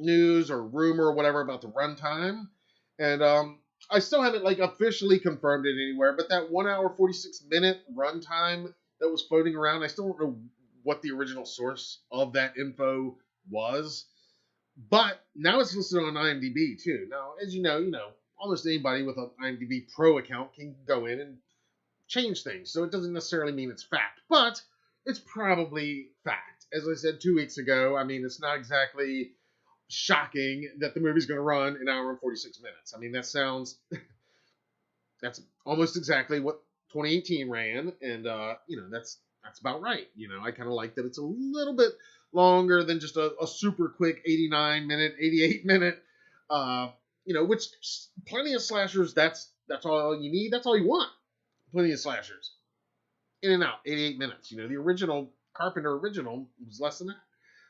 news or rumor or whatever about the runtime. And I still haven't like officially confirmed it anywhere, but that 1 hour 46-minute runtime that was floating around, I still don't know what the original source of that info was. But now it's listed on IMDb too. Now, as you know, almost anybody with an IMDb Pro account can go in and change things. So it doesn't necessarily mean it's fact, but it's probably fact. As I said 2 weeks ago, I mean, it's not exactly shocking that the movie's going to run an hour and 46 minutes. I mean, that's almost exactly what 2018 ran, and that's about right. I kind of like that it's a little bit longer than just a super quick 89-minute, 88-minute. Which plenty of slashers. That's all you need. That's all you want. Plenty of slashers. In and out, 88 minutes. The original Carpenter original was less than that.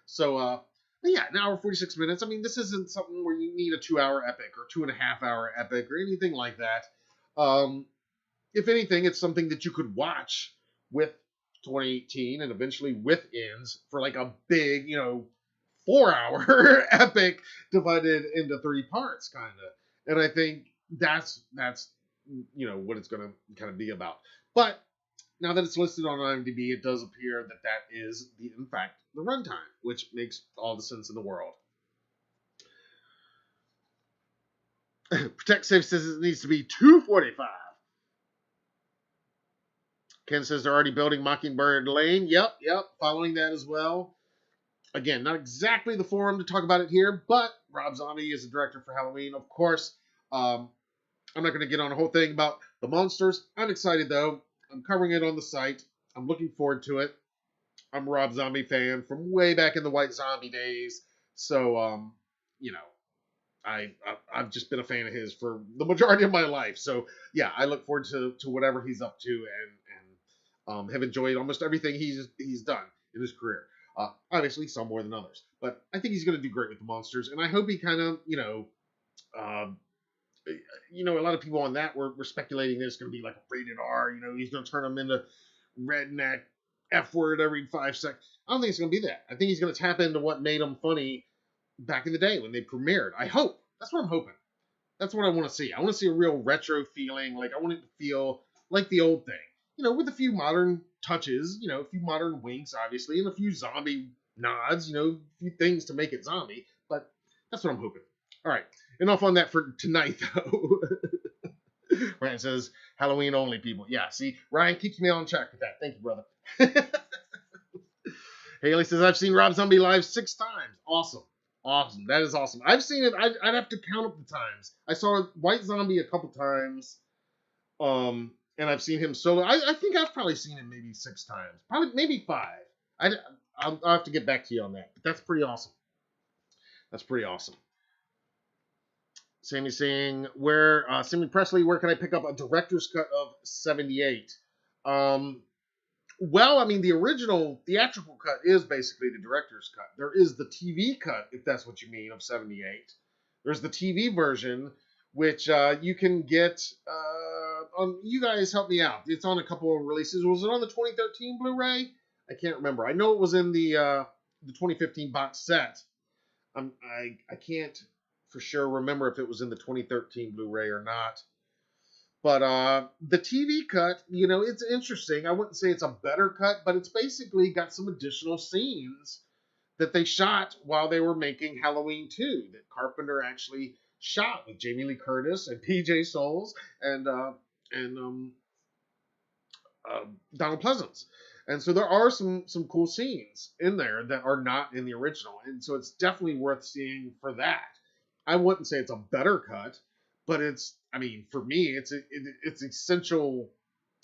So, yeah, an hour 46 minutes. I mean, this isn't something where you need a 2-hour epic or 2.5-hour epic or anything like that. If anything, it's something that you could watch with 2018 and eventually with ends for like a big, 4-hour epic divided into 3 parts, kind of. And I think that's what it's going to kind of be about. But now that it's listed on IMDb, it does appear that is, in fact, the runtime, which makes all the sense in the world. Protect Safe says it needs to be 2:45. Ken says they're already building Mockingbird Lane. Yep, following that as well. Again, not exactly the forum to talk about it here, but Rob Zombie is the director for Halloween. Of course, I'm not going to get on a whole thing about the monsters. I'm excited, though. I'm covering it on the site. I'm looking forward to it. I'm a Rob Zombie fan from way back in the White Zombie days. So, I've just been a fan of his for the majority of my life. So, yeah, I look forward to whatever he's up to and have enjoyed almost everything he's done in his career. Obviously, some more than others. But I think he's going to do great with the monsters. And I hope he kind of, a lot of people on that were speculating that it's going to be like a rated R. He's going to turn them into redneck F word every 5 seconds. I don't think it's going to be that. I think he's going to tap into what made them funny back in the day when they premiered. I hope. That's what I'm hoping. That's what I want to see. I want to see a real retro feeling. Like, I want it to feel like the old thing. With a few modern touches, a few modern winks, obviously, and a few zombie nods, a few things to make it zombie. But that's what I'm hoping. All right. Enough on that for tonight, though. Ryan says, Halloween only, people. Yeah, see, Ryan keeps me on track with that. Thank you, brother. Haley says, I've seen Rob Zombie live 6 times. Awesome. That is awesome. I've seen it. I'd have to count up the times. I saw White Zombie a couple times. And I've seen him solo. I think I've probably seen him maybe 6 times. Probably, maybe 5. I'll have to get back to you on that. But that's pretty awesome. Sammy saying, Sammy Presley, where can I pick up a director's cut of 78? Well, I mean, the original theatrical cut is basically the director's cut. There is the TV cut, if that's what you mean, of 78. There's the TV version, which you can get you guys help me out. It's on a couple of releases. Was it on the 2013 Blu-ray? I can't remember. I know it was in the 2015 box set. I can't for sure remember if it was in the 2013 Blu-ray or not. But the TV cut, it's interesting. I wouldn't say it's a better cut, but it's basically got some additional scenes that they shot while they were making Halloween 2 that Carpenter actually shot with Jamie Lee Curtis and PJ Soles and Donald Pleasance. And so there are some cool scenes in there that are not in the original. And so it's definitely worth seeing for that. I wouldn't say it's a better cut, but for me, it's essential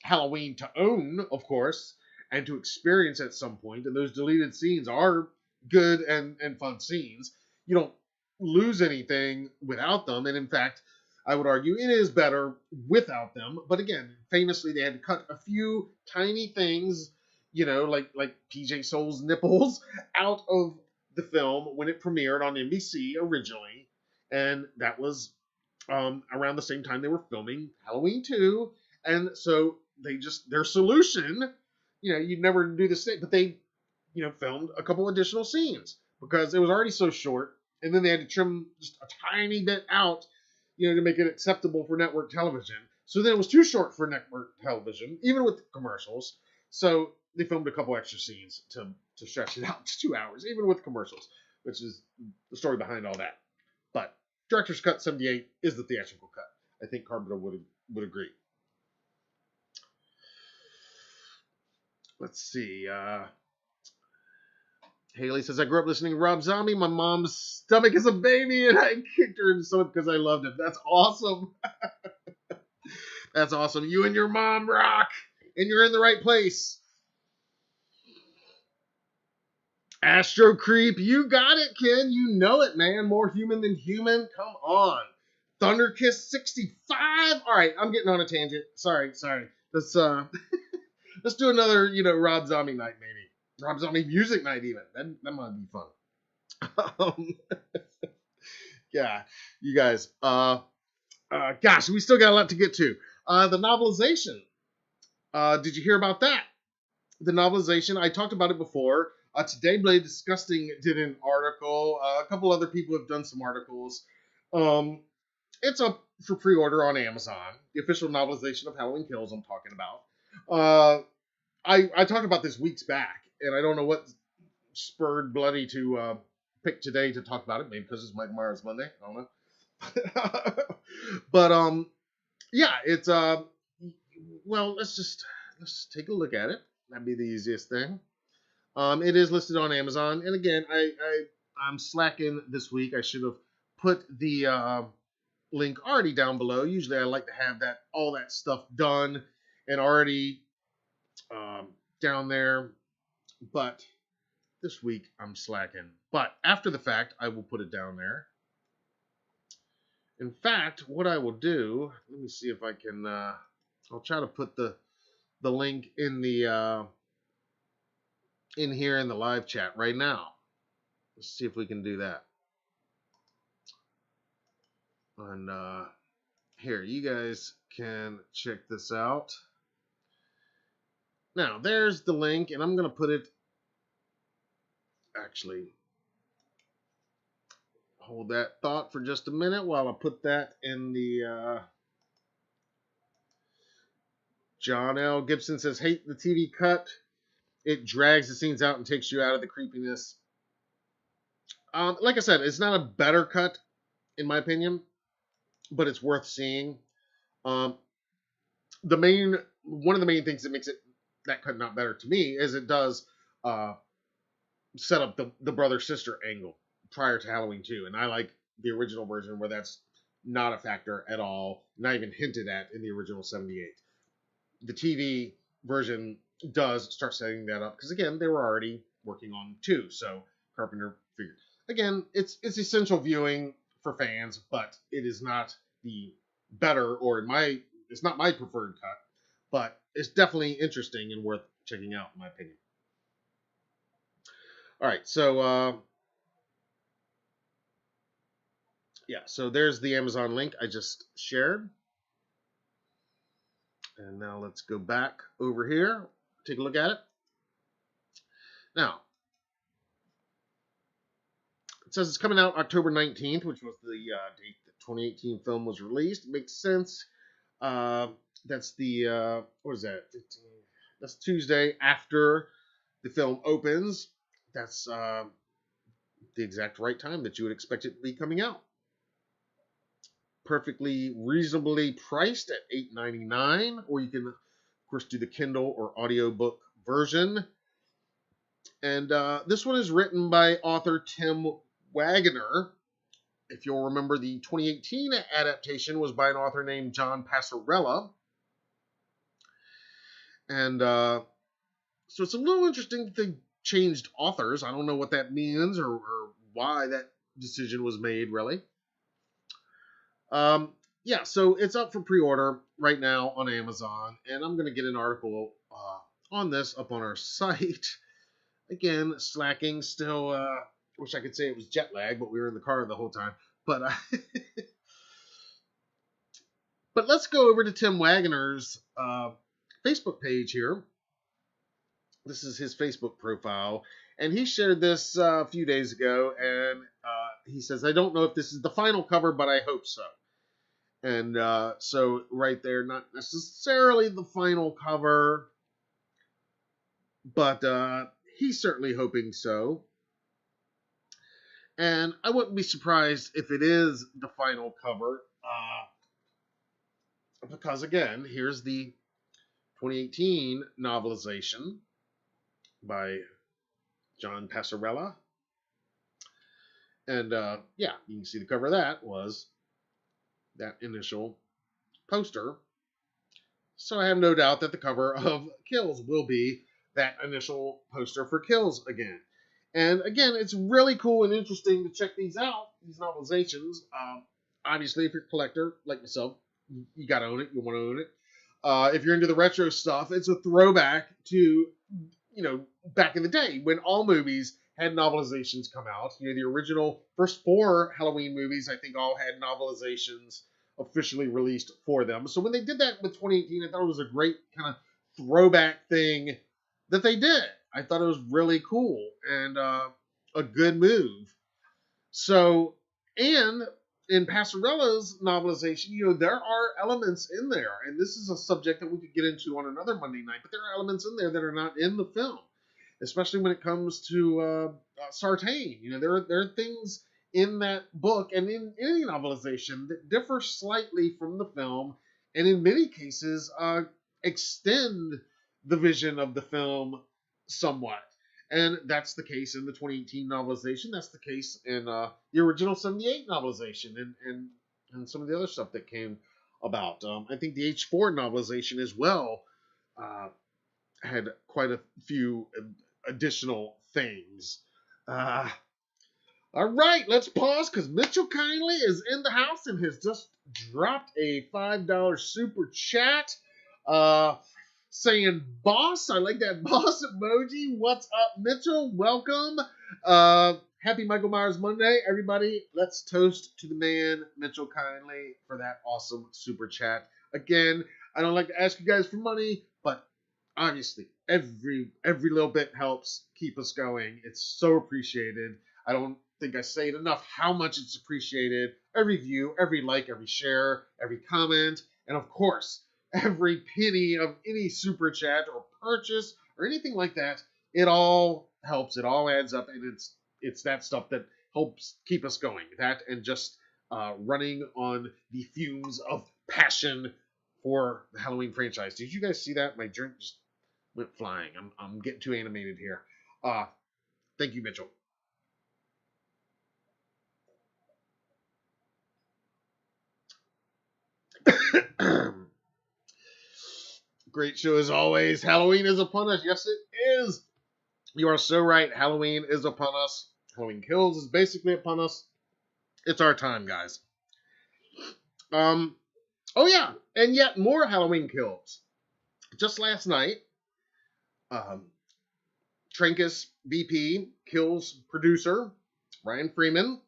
Halloween to own, of course, and to experience at some point. And those deleted scenes are good and fun scenes. You don't lose anything without them. And in fact, I would argue it is better without them. But again, famously, they had to cut a few tiny things, like PJ Soles' nipples out of the film when it premiered on NBC originally. And that was around the same time they were filming Halloween 2. And so their solution, you'd never do the same, but they, filmed a couple additional scenes because it was already so short. And then they had to trim just a tiny bit out to make it acceptable for network television. So then it was too short for network television, even with commercials. So they filmed a couple extra scenes to stretch it out to 2 hours, even with commercials, which is the story behind all that. But Director's Cut 78 is the theatrical cut. I think Carpenter would agree. Let's see. Haley says, I grew up listening to Rob Zombie. My mom's stomach is a baby, and I kicked her in the stomach because I loved him. That's awesome. That's awesome. You and your mom rock, and you're in the right place. Astro Creep, you got it, kid. You know it, man. More human than human. Come on. Thunderkiss 65. All right, I'm getting on a tangent. Sorry. Let's let's do another, Rob Zombie night, maybe. Rob Zombie music night, even. That might be fun. Yeah, you guys. Gosh, we still got a lot to get to. The novelization. Did you hear about that? The novelization. I talked about it before. Today, Blade Disgusting did an article. A couple other people have done some articles. It's up for pre-order on Amazon. The official novelization of Halloween Kills I'm talking about. I talked about this weeks back, and I don't know what spurred Bloody to pick today to talk about it. Maybe because it's Mike Myers Monday. I don't know. But yeah, it's well, let's take a look at it. That'd be the easiest thing. It is listed on Amazon, and again, I'm slacking this week. I should have put the link already down below. Usually, I like to have all that stuff done and already down there, but this week I'm slacking. But after the fact, I will put it down there. In fact, what I will do, let me see if I can. I'll try to put the link in the in here in the live chat right now. Let's see if we can do that. And here, you guys can check this out. Now, there's the link, and I'm going to put it, actually, hold that thought for just a minute while I put that in the, John L. Gibson says, hate the TV cut. It drags the scenes out and takes you out of the creepiness. Like I said, it's not a better cut, in my opinion, but it's worth seeing. One of the main things that makes that cut not better to me is it does set up the brother-sister angle prior to Halloween 2. And I like the original version where that's not a factor at all, not even hinted at in the original 78. The TV version does start setting that up because, again, they were already working on 2. So Carpenter figured. Again, it's essential viewing for fans, but it is not the better, or it's not my preferred cut, but it's definitely interesting and worth checking out, in my opinion. All right, so yeah, so there's the Amazon link I just shared. And now let's go back over here, take a look at it. Now, it says it's coming out October 19th, which was the date that 2018 film was released. It makes sense. That's the, what is that? 15, that's Tuesday after the film opens. That's the exact right time that you would expect it to be coming out. Perfectly reasonably priced at $8.99, or you can, of course, do the Kindle or audiobook version. And this one is written by author Tim Wagner. If you'll remember, the 2018 adaptation was by an author named John Passarella. And so it's a little interesting that they changed authors. I don't know what that means or why that decision was made, really. Yeah, so it's up for pre-order right now on Amazon, and I'm going to get an article on this up on our site. Again, slacking, still, wish I could say it was jet lag, but we were in the car the whole time. But but let's go over to Tim Wagner's Facebook page here. This is his Facebook profile, and he shared this a few days ago, and he says, I don't know if this is the final cover, but I hope so. And so right there, not necessarily the final cover, but he's certainly hoping so. And I wouldn't be surprised if it is the final cover, because again, here's the 2018 novelization by John Passarella. And yeah, you can see the cover of that was that initial poster. So I have no doubt that the cover of Kills will be that initial poster for Kills again. And again, it's really cool and interesting to check these out, these novelizations. Obviously, if you're a collector like myself, you got to own it. You want to own it. If you're into the retro stuff, it's a throwback to, back in the day when all movies had novelizations come out. The original first 4 Halloween movies, I think, all had novelizations officially released for them. So when they did that with 2018, I thought it was a great kind of throwback thing that they did. I thought it was really cool and a good move. So, and in Passarella's novelization, there are elements in there, and this is a subject that we could get into on another Monday night, but there are elements in there that are not in the film, especially when it comes to Sartain. There are things in that book and in any novelization that differ slightly from the film, and in many cases extend the vision of the film somewhat. And that's the case in the 2018 novelization. That's the case in the original 78 novelization and some of the other stuff that came about. I think the H4 novelization as well had quite a few additional things. All right, let's pause because Mitchell Kindly is in the house and has just dropped a $5 super chat. Saying boss. I like that boss emoji. What's up, Mitchell? Welcome. Happy Michael Myers Monday, everybody. Let's toast to the man, Mitchell Kindly, for that awesome super chat. Again, I don't like to ask you guys for money, but obviously every little bit helps keep us going. It's so appreciated. I don't think I say it enough how much it's appreciated. Every view, every like, every share, every comment, and of course, every penny of any super chat or purchase or anything like that, it all helps. It all adds up, and it's that stuff that helps keep us going. That and just running on the fumes of passion for the Halloween franchise. Did you guys see that? My drink just went flying. I'm getting too animated here. Thank you, Mitchell. Great show as always. Halloween is upon us. Yes, it is. You are so right. Halloween is upon us. Halloween Kills is basically upon us. It's our time, guys. Oh yeah, and yet more Halloween Kills. Just last night, Trancas BP Kills producer Ryan Freeman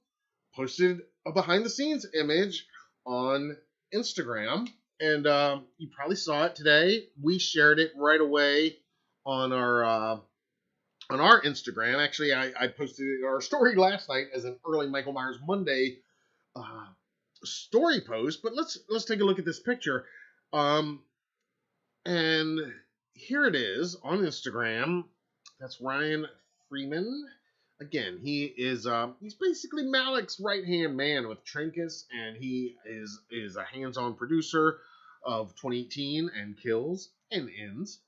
posted a behind-the-scenes image on Instagram. And you probably saw it today. We shared it right away on our Instagram. Actually, I posted it in our story last night as an early Michael Myers Monday story post. But let's take a look at this picture. And here it is on Instagram. That's Ryan Freeman. Again, he is he's basically Malik's right-hand man with Trancas, and he is a hands-on producer of 2018 and Kills and Ends.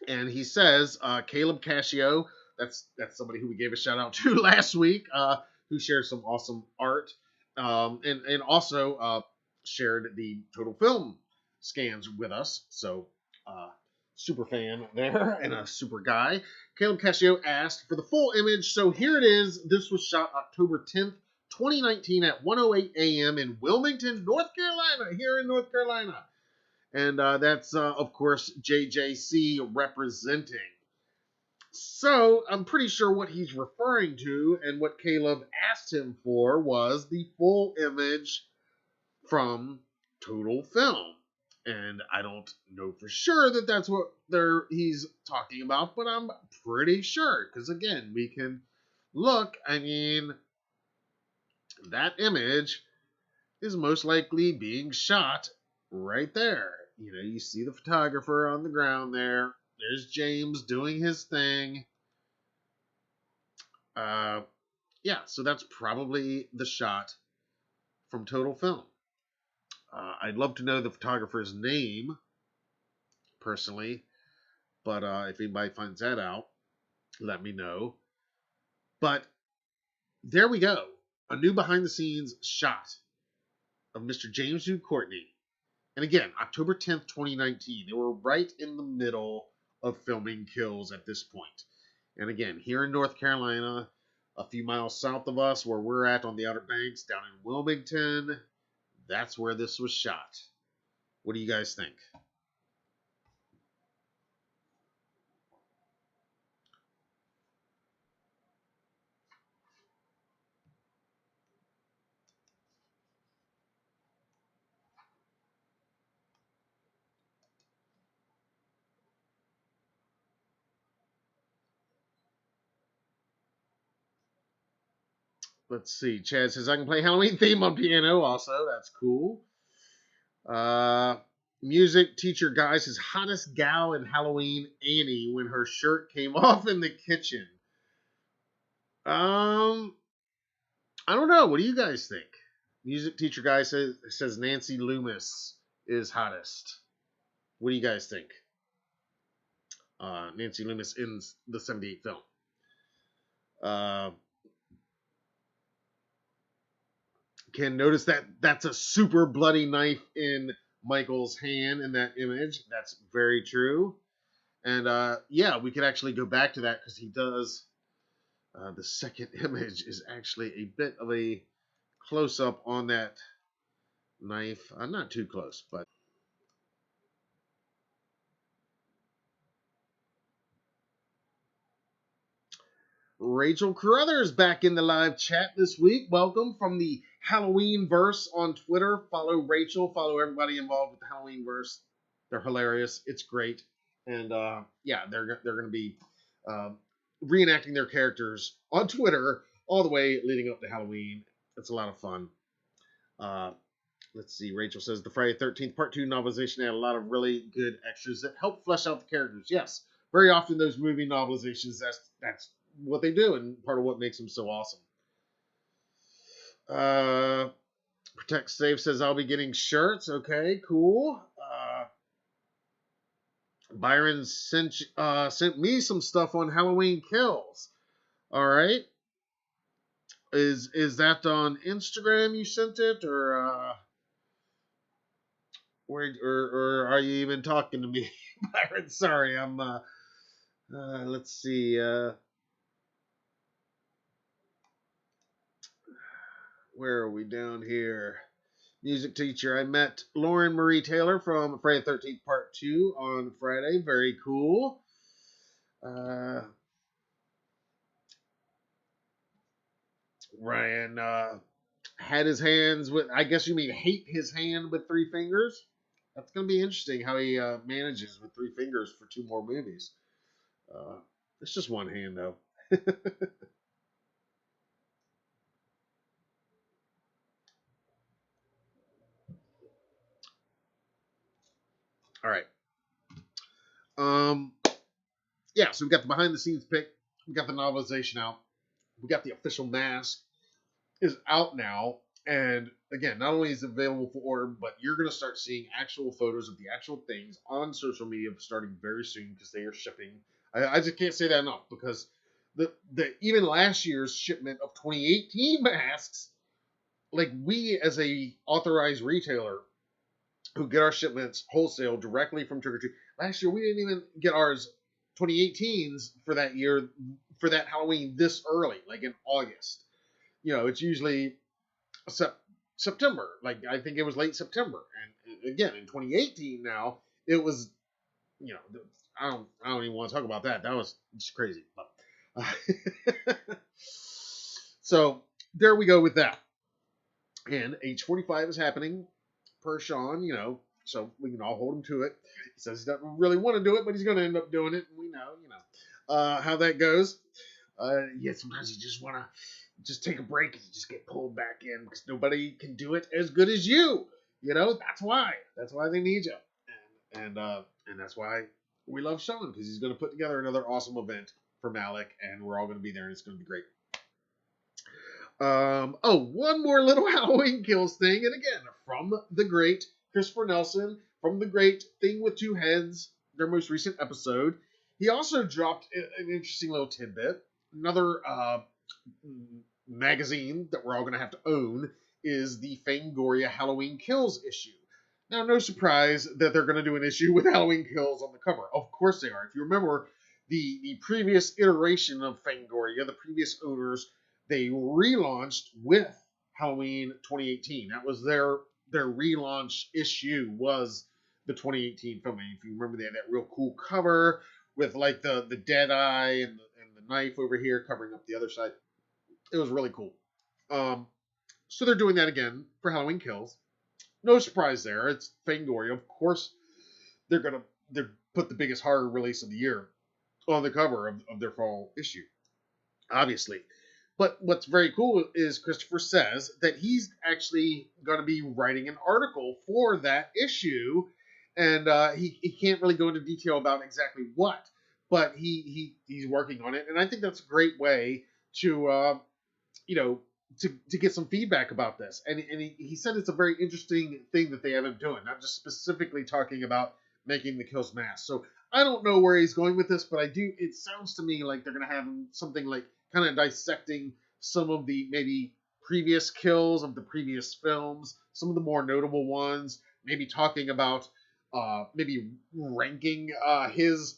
And he says Caleb Cascio, that's somebody who we gave a shout out to last week, who shared some awesome art, and also shared the Total Film scans with us. So super fan there and a super guy. Caleb Cascio asked for the full image, so here it is. This was shot October 10th, 2019 at 1:08 a.m. in Wilmington, North Carolina, here in North Carolina. And that's, of course, JJC representing. So I'm pretty sure what he's referring to and what Caleb asked him for was the full image from Total Film. And I don't know for sure that that's what he's talking about, but I'm pretty sure. Because, again, we can look. I mean, that image is most likely being shot right there. You know, you see the photographer on the ground there. There's James doing his thing. Yeah, so that's probably the shot from Total Film. I'd love to know the photographer's name, personally, but if anybody finds that out, let me know. But there we go. A new behind the scenes shot of Mr. James Jude Courtney. And again, October 10th, 2019. They were right in the middle of filming Kills at this point. And again, here in North Carolina, a few miles south of us, where we're at on the Outer Banks, down in Wilmington, that's where this was shot. What do you guys think? Let's see. Chad says I can play Halloween theme on piano also. That's cool. Uh, music teacher guy says hottest gal in Halloween, Annie, when her shirt came off in the kitchen. I don't know. What do you guys think? Music teacher guy says Nancy Loomis is hottest. What do you guys think? Nancy Loomis in the 78 film. Can notice that that's a super bloody knife in Michael's hand in that image. That's very true. And yeah, we could actually go back to that because he does. The second image is actually a bit of a close up on that knife. Not too close, but. Rachel Carruthers back in the live chat this week. Welcome from the Halloween verse on Twitter. Follow Rachel. Follow everybody involved with the Halloween verse. They're hilarious. It's great. And yeah, they're going to be reenacting their characters on Twitter all the way leading up to Halloween. It's a lot of fun. Let's see. Rachel says the Friday 13th Part 2 novelization had a lot of really good extras that help flesh out the characters. Yes, very often those movie novelizations, that's what they do and part of what makes them so awesome. Protect Safe says I'll be getting shirts. Okay, cool. Byron sent me some stuff on Halloween Kills. All right. Is that on Instagram you sent it, or or are you even talking to me, Byron? Sorry, I'm let's see. Where are we down here? Music teacher. I met Lauren Marie Taylor from Friday the 13th Part 2 on Friday. Very cool. Ryan had his hands with, I guess you mean hate his hand with three fingers? That's going to be interesting how he manages with three fingers for two more movies. It's just one hand, though. All right. Yeah, so we got the behind the scenes pick. We got the novelization out. We got the official mask is out now. And again, not only is it available for order, but you're going to start seeing actual photos of the actual things on social media starting very soon because they are shipping. I just can't say that enough because the even last year's shipment of 2018 masks, like we as a authorized retailer who get our shipments wholesale directly from Trick or Treat, last year we didn't even get ours 2018s for that year for that Halloween this early, like in August. You know, it's usually September. Like I think it was late September, and again in 2018 now it was, you know, I don't even want to talk about that. That was just crazy. But, so there we go with that. And H45 is happening per Sean, you know, so we can all hold him to it. He says he doesn't really want to do it, but he's going to end up doing it. And we know, you know, how that goes. Yeah, sometimes you just want to just take a break and you just get pulled back in because nobody can do it as good as you. You know, that's why. That's why they need you. And that's why we love Sean, because he's going to put together another awesome event for Malik, and we're all going to be there, and it's going to be great. One more little Halloween Kills thing, and again, from the great Christopher Nelson, from the great Thing with Two Heads, their most recent episode. He also dropped an interesting little tidbit. Another magazine that we're all going to have to own is the Fangoria Halloween Kills issue. Now, no surprise that they're going to do an issue with Halloween Kills on the cover. Of course they are. If you remember the previous iteration of Fangoria, the previous owners, they relaunched with Halloween 2018. That was their relaunch issue, was the 2018 film. And if you remember, they had that real cool cover with like the dead eye and the knife over here covering up the other side. It was really cool. So they're doing that again for Halloween Kills. No surprise there. It's Fangoria. Of course, they're put the biggest horror release of the year on the cover of their fall issue, obviously. But what's very cool is Christopher says that he's actually going to be writing an article for that issue, and he can't really go into detail about exactly what, but he's working on it, and I think that's a great way to to get some feedback about this. And he said it's a very interesting thing that they have him doing, not just specifically talking about making the kills mask. So I don't know where he's going with this, but it sounds to me like they're going to have him something like kind of dissecting some of the maybe previous kills of the previous films, some of the more notable ones, maybe talking about maybe ranking his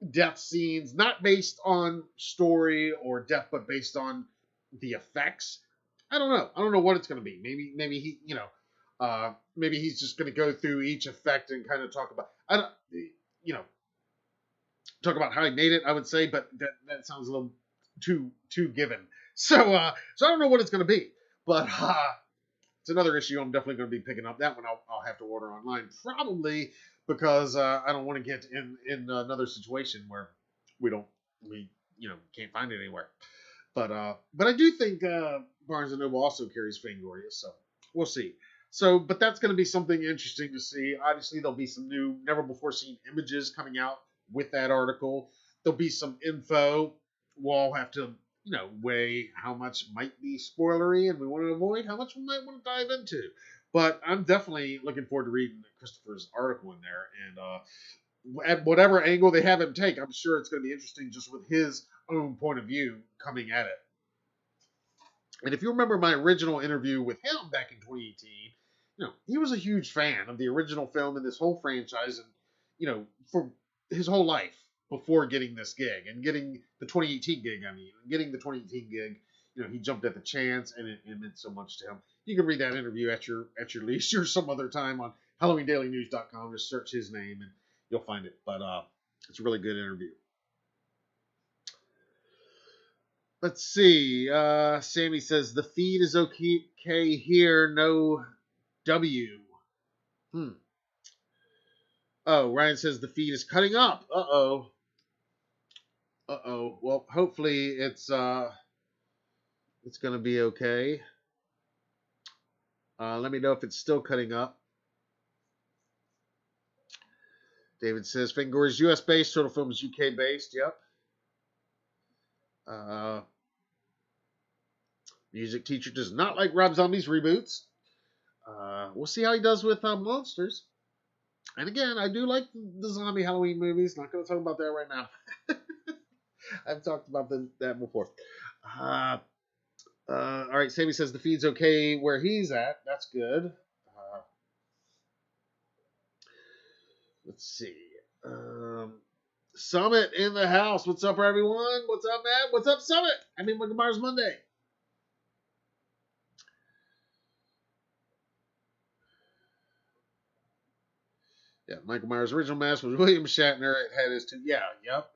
death scenes, not based on story or death, but based on the effects. I don't know. I don't know what it's going to be. Maybe he, maybe he's just going to go through each effect and kind of talk about, talk about how he made it, I would say, but that sounds a little too given. So I don't know what it's going to be, but it's another issue I'm definitely going to be picking up. That one I'll have to order online, probably, because I don't want to get in another situation where we can't find it anywhere. But I do think Barnes & Noble also carries Fangoria, so we'll see. So, but that's going to be something interesting to see. Obviously, there'll be some new, never-before-seen images coming out with that article. There'll be some info. We'll all have to, weigh how much might be spoilery and we want to avoid, how much we might want to dive into. But I'm definitely looking forward to reading Christopher's article in there. And at whatever angle they have him take, I'm sure it's going to be interesting just with his own point of view coming at it. And if you remember my original interview with him back in 2018, he was a huge fan of the original film and this whole franchise, and for his whole life before getting this gig and getting the 2018 gig. Getting the 2018 gig, he jumped at the chance, and it meant so much to him. You can read that interview at your leisure some other time on HalloweenDailyNews.com. Just search his name and you'll find it. But it's a really good interview. Let's see. Sammy says the feed is okay here. No W. Oh, Ryan says the feed is cutting up. Uh-oh. Well, hopefully it's going to be okay. Let me know if it's still cutting up. David says Fangoria is US based, Total Film is UK based. Yep. Music teacher does not like Rob Zombie's reboots. We'll see how he does with Monsters. And again, I do like the zombie Halloween movies. Not going to talk about that right now. I've talked about that before. All right, Sammy says the feed's okay where he's at. That's good. Let's see. Summit in the house. What's up, everyone? What's up, Matt? What's up, Summit? Happy Michael Myers Monday. Yeah, Michael Myers' original mask was William Shatner. It had his two. Yeah, yep.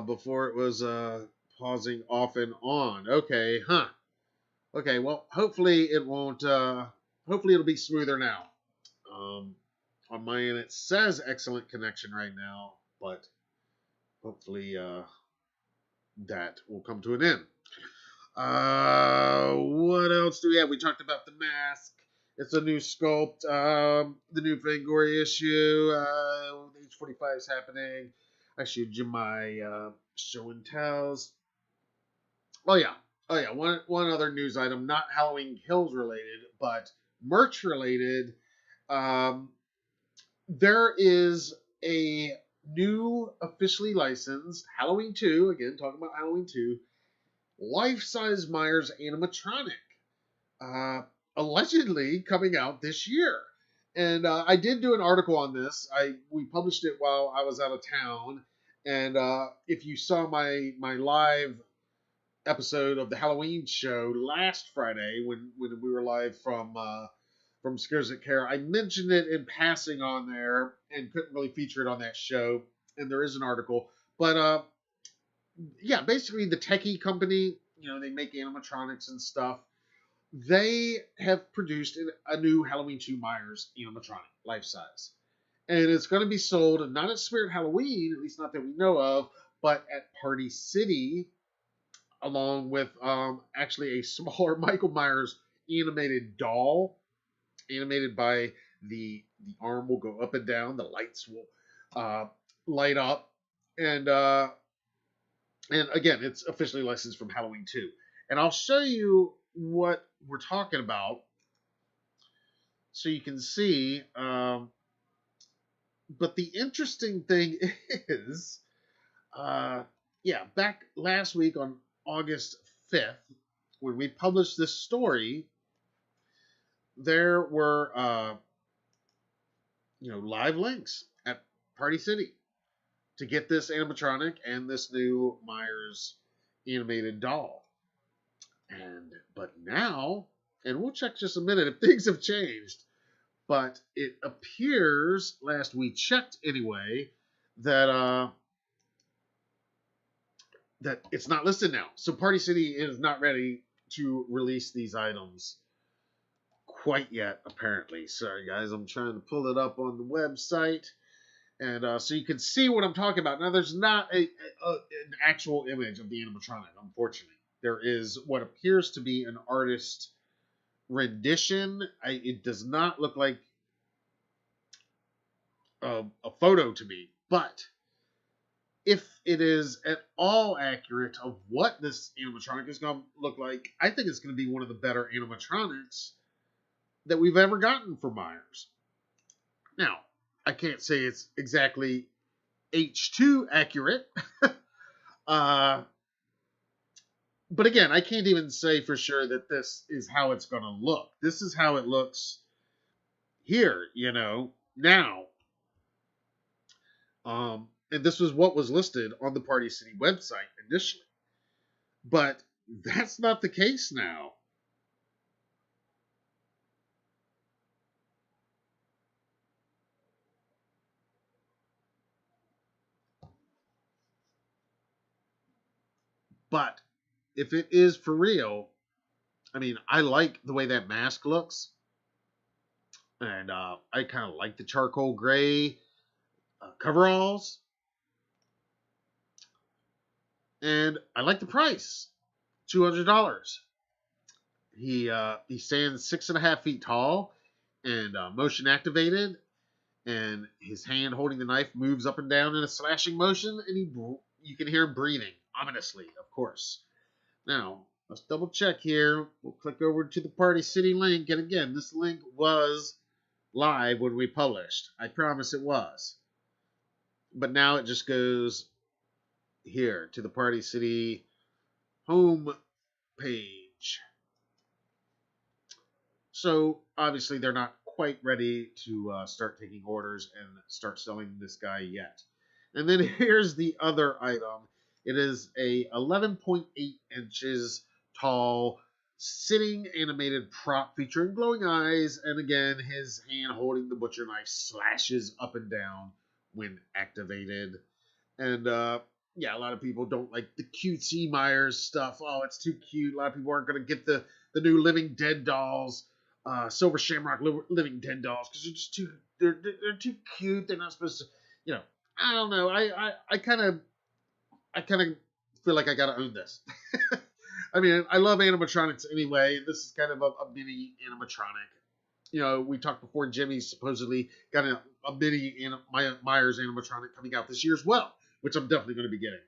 Before it was pausing off and on. Okay, Okay, well, hopefully it won't. Hopefully it'll be smoother now. On my end, it says excellent connection right now, but hopefully that will come to an end. What else do we have? We talked about the mask. It's a new sculpt. The new Fangoria issue. Age 45 is happening. I showed you my show and tells. Oh yeah. Oh yeah. One other news item, not Halloween Kills related, but merch related. Um, there is a new officially licensed Halloween 2. Again, talking about Halloween 2. Life-size Myers animatronic, uh, allegedly coming out this year. And I did do an article on this. We published it while I was out of town. And if you saw my live episode of the Halloween show last Friday when we were live from Scares That Care, I mentioned it in passing on there and couldn't really feature it on that show. And there is an article, but yeah, basically the techie company, they make animatronics and stuff. They have produced a new Halloween 2 Myers animatronic, life size. And it's going to be sold not at Spirit Halloween, at least not that we know of, but at Party City, along with actually a smaller Michael Myers animated doll, animated by the arm will go up and down, the lights will light up, and again, it's officially licensed from Halloween 2. And I'll show you what we're talking about so you can see. But the interesting thing is, back last week on August 5th, when we published this story, there were, live links at Party City to get this animatronic and this new Myers animated doll. But now, and we'll check just a minute if things have changed, but it appears, last we checked anyway, that that it's not listed now. So Party City is not ready to release these items quite yet, apparently. Sorry, guys, I'm trying to pull it up on the website. And so you can see what I'm talking about. Now, there's not an actual image of the animatronic, unfortunately. There is what appears to be an artist rendition. It does not look like a photo to me. But if it is at all accurate of what this animatronic is going to look like, I think it's going to be one of the better animatronics that we've ever gotten for Myers. Now, I can't say it's exactly H2 accurate. But again, I can't even say for sure that this is how it's going to look. This is how it looks here, now. And this was what was listed on the Party City website initially. But that's not the case now. But if it is for real, I mean, I like the way that mask looks. And I kind of like the charcoal gray coveralls. And I like the price, $200. He stands 6.5 feet tall and motion activated, and his hand holding the knife moves up and down in a slashing motion, and you can hear him breathing ominously, of course. Now let's double check here. We'll click over to the Party City link, and again, this link was live when we published. I promise it was. But now it just goes here to the Party City home page. So obviously they're not quite ready to start taking orders and start selling this guy yet. And then here's the other item. It is a 11.8 inches tall sitting animated prop featuring glowing eyes, and again his hand holding the butcher knife slashes up and down when activated. And yeah, a lot of people don't like the cutesy Myers stuff. Oh, it's too cute. A lot of people aren't going to get the new Living Dead dolls, Silver Shamrock Living Dead dolls, because they're just they're too cute. They're not supposed to, I don't know. I kind of feel like I gotta own this. I mean, I love animatronics anyway. This is kind of a mini animatronic. You know, we talked before, Jimmy supposedly got a mini Myers animatronic coming out this year as well, which I'm definitely going to be getting.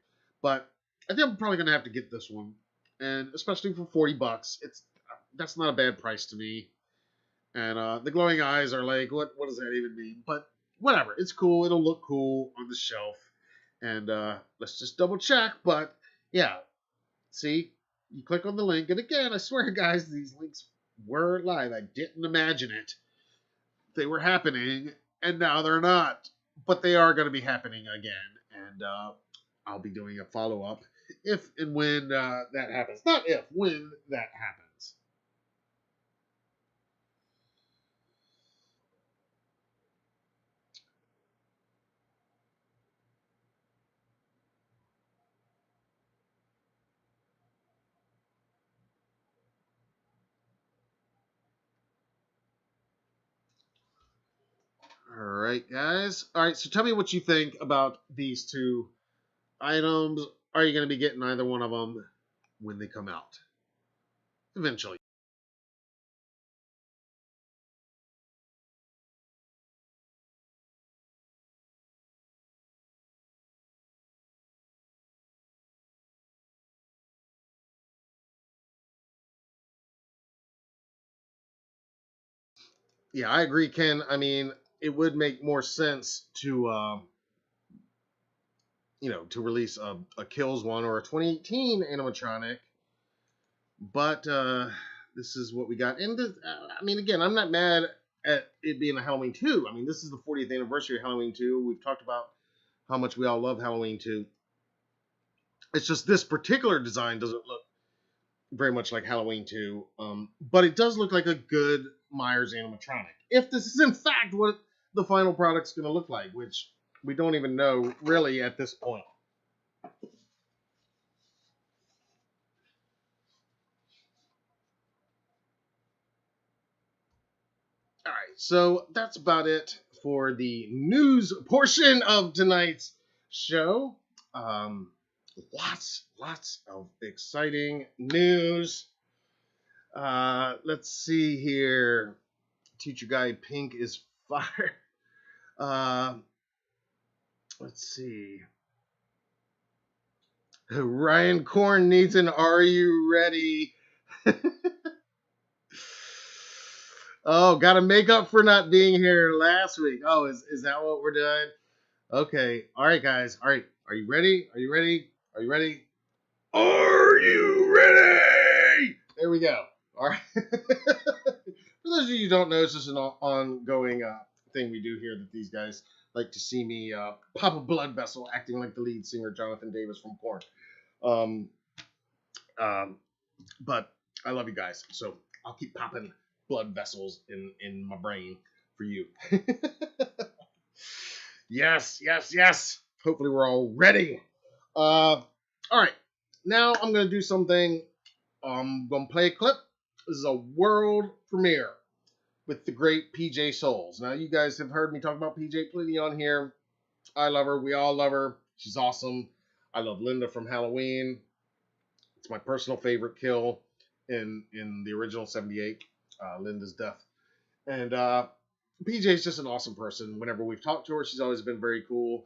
But I think I'm probably going to have to get this one, and especially for $40, that's not a bad price to me. And the glowing eyes are like, what does that even mean? But whatever, it's cool. It'll look cool on the shelf. And let's just double check. But yeah, see, you click on the link, and again, I swear, guys, these links were live. I didn't imagine it. They were happening, and now they're not. But they are going to be happening again, and I'll be doing a follow-up if and when that happens. Not if, when that happens. All right, guys. All right, so tell me what you think about these two items. Are you going to be getting either one of them when they come out? Eventually. Yeah, I agree, Ken. I mean, it would make more sense to, to release a Kills one or a 2018 animatronic, but this is what we got. And this, I mean, again, I'm not mad at it being a Halloween 2. I mean, this is the 40th anniversary of Halloween 2. We've talked about how much we all love Halloween 2. It's just this particular design doesn't look very much like Halloween 2, but it does look like a good Myers animatronic. If this is in fact what the final product's going to look like, which we don't even know really at this point. All right, so that's about it for the news portion of tonight's show. Um, lots of exciting news. Let's see here. Teacher Guy Pink is fired. Let's see. Ryan Korn needs an Are You Ready? Oh, gotta make up for not being here last week. Oh, is that what we're doing? Okay. All right, guys. All right. Are you ready? Are you ready? Are you ready? Are you ready? There we go. All right. For those of you who don't know, it's just an ongoing thing we do here that these guys like to see me pop a blood vessel acting like the lead singer Jonathan Davis from Korn. Um, but I love you guys, so I'll keep popping blood vessels in my brain for you. Yes. Hopefully we're all ready. All right. Now I'm going to do something. I'm going to play a clip. This is a world premiere with the great PJ Souls. Now, you guys have heard me talk about PJ plenty on here. I love her. We all love her. She's awesome. I love Linda from Halloween. It's my personal favorite kill in the original 78, Linda's death. And PJ's just an awesome person. Whenever we've talked to her, she's always been very cool.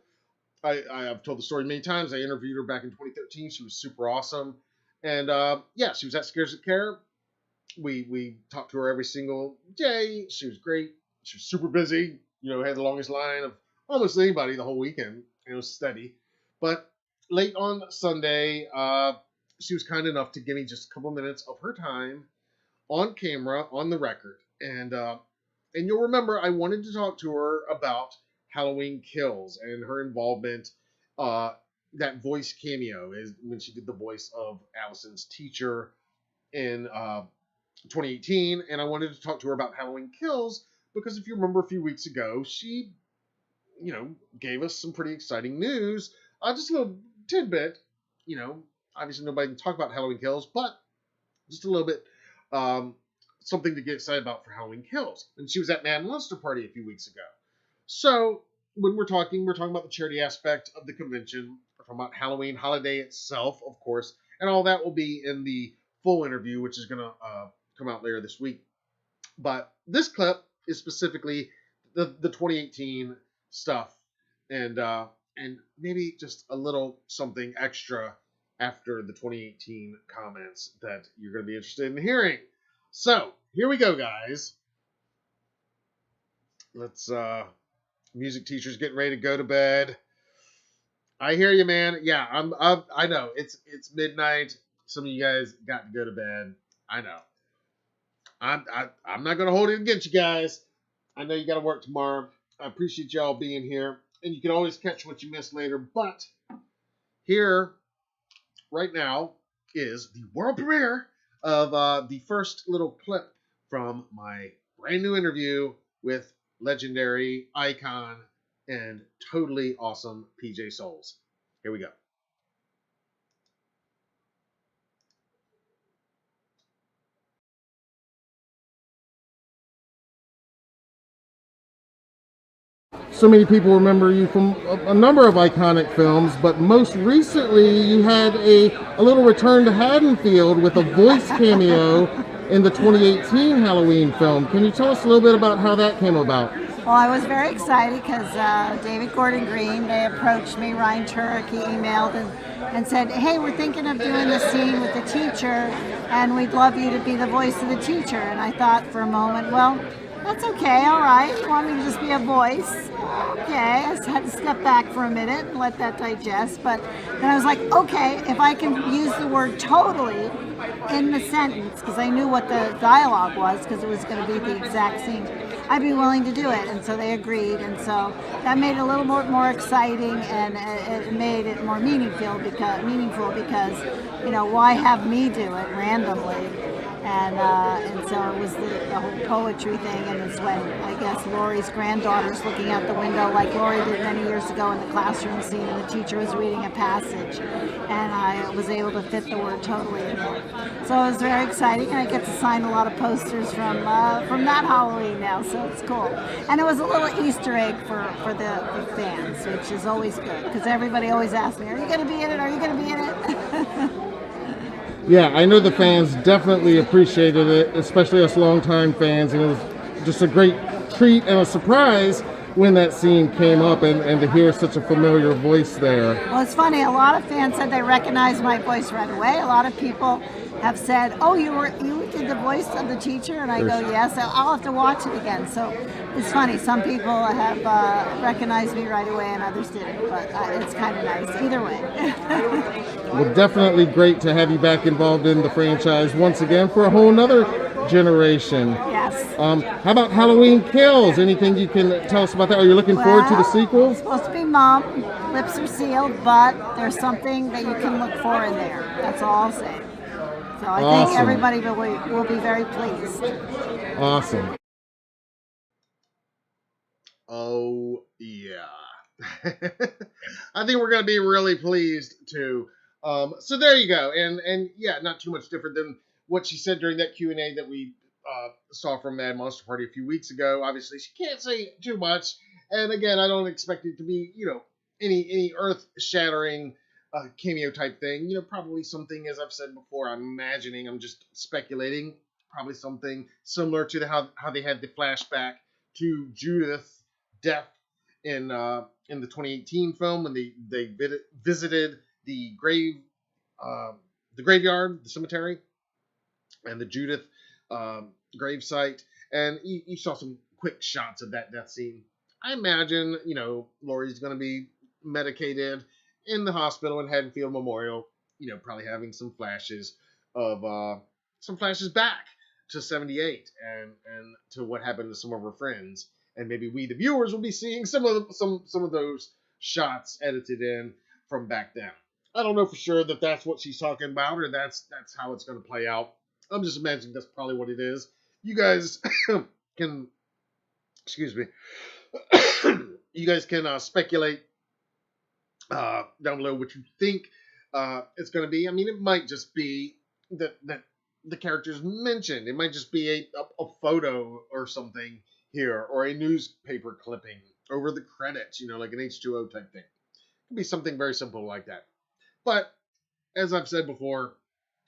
I've told the story many times. I interviewed her back in 2013. She was super awesome. And yeah, she was at Scares That Care. We talked to her every single day. She was great. She was super busy. Had the longest line of almost anybody the whole weekend. It was steady. But late on Sunday, she was kind enough to give me just a couple minutes of her time on camera, on the record. And you'll remember I wanted to talk to her about Halloween Kills and her involvement. That voice cameo is when she did the voice of Allison's teacher in 2018, and I wanted to talk to her about Halloween Kills because if you remember a few weeks ago, she, gave us some pretty exciting news. Just a little tidbit, obviously nobody can talk about Halloween Kills, but just a little bit, something to get excited about for Halloween Kills. And she was at Mad Monster Party a few weeks ago. So when we're talking about the charity aspect of the convention. talking about Halloween holiday itself, of course, and all that will be in the full interview, which is going to come out later this week. But this clip is specifically the 2018 stuff, and maybe just a little something extra after the 2018 comments that you're going to be interested in hearing. So here we go, guys. Let's music teachers getting ready to go to bed. I hear you, man. Yeah, I know it's midnight. Some of you guys got to go to bed. I know. I'm not gonna hold it against you guys. I know you got to work tomorrow. I appreciate y'all being here, and you can always catch what you missed later. But here, right now, is the world premiere of the first little clip from my brand new interview with legendary icon and totally awesome PJ Souls. Here we go. So many people remember you from a number of iconic films, but most recently you had a little return to Haddonfield with a voice cameo in the 2018 Halloween film. Can you tell us a little bit about how that came about? Well, I was very excited because David Gordon Green, they approached me, Ryan Turek, he emailed and said, hey, we're thinking of doing the scene with the teacher and we'd love you to be the voice of the teacher. And I thought for a moment, well, that's okay, all right. You want me to just be a voice? Okay, I just had to step back for a minute and let that digest. But then I was like, okay, if I can use the word totally in the sentence, because I knew what the dialogue was, because it was going to be the exact scene, I'd be willing to do it. And so they agreed. And so that made it a little more exciting, and it made it more meaningful because, you know, why have me do it randomly? And so it was the whole poetry thing, and it's when, I guess, Laurie's granddaughter's looking out the window like Laurie did many years ago in the classroom scene, and the teacher was reading a passage, and I was able to fit the word totally in there. So it was very exciting, and I get to sign a lot of posters from that Halloween now, so it's cool. And it was a little Easter egg for the fans, which is always good, because everybody always asks me, are you going to be in it? Are you going to be in it? Yeah, I know the fans definitely appreciated it, especially us longtime fans, and it was just a great treat and a surprise when that scene came up and to hear such a familiar voice there. Well, it's funny, a lot of fans said they recognized my voice right away. A lot of people have said, oh, you did the voice of the teacher? And I go, yes, I'll have to watch it again. So it's funny, some people have recognized me right away and others didn't, but it's kind of nice either way. Well, definitely great to have you back involved in the franchise once again for a whole nother generation. Yes. How about Halloween Kills? Anything you can tell us about that? Are you looking forward to the sequel? It's supposed to be Mom. Lips are sealed, but there's something that you can look for in there. That's all I'll say. So I think everybody will be very pleased. Awesome. Oh, yeah. I think we're going to be really pleased, too. So there you go. And yeah, not too much different than what she said during that Q&A that we saw from Mad Monster Party a few weeks ago. Obviously, she can't say too much. And again, I don't expect it to be, you know, any earth-shattering cameo type thing. You know, probably something, as I've said before, I'm imagining, I'm just speculating, probably something similar to how they had the flashback to Judith's death in the 2018 film when they visited the graveyard, the cemetery, and the Judith grave site, and you saw some quick shots of that death scene. I imagine, you know, Laurie's going to be medicated in the hospital in Haddonfield Memorial, you know, probably having some flashes back to 78 and to what happened to some of her friends, and maybe we the viewers will be seeing some of those shots edited in from back then. I don't know for sure that that's what she's talking about, or that's how it's going to play out. I'm just imagining that's probably what it is. You guys can, excuse me, you guys can speculate down below what you think it's going to be. I mean, it might just be that the characters mentioned. It might just be a photo or something here, or a newspaper clipping over the credits, you know, like an H2O type thing. could be something very simple like that. But as I've said before,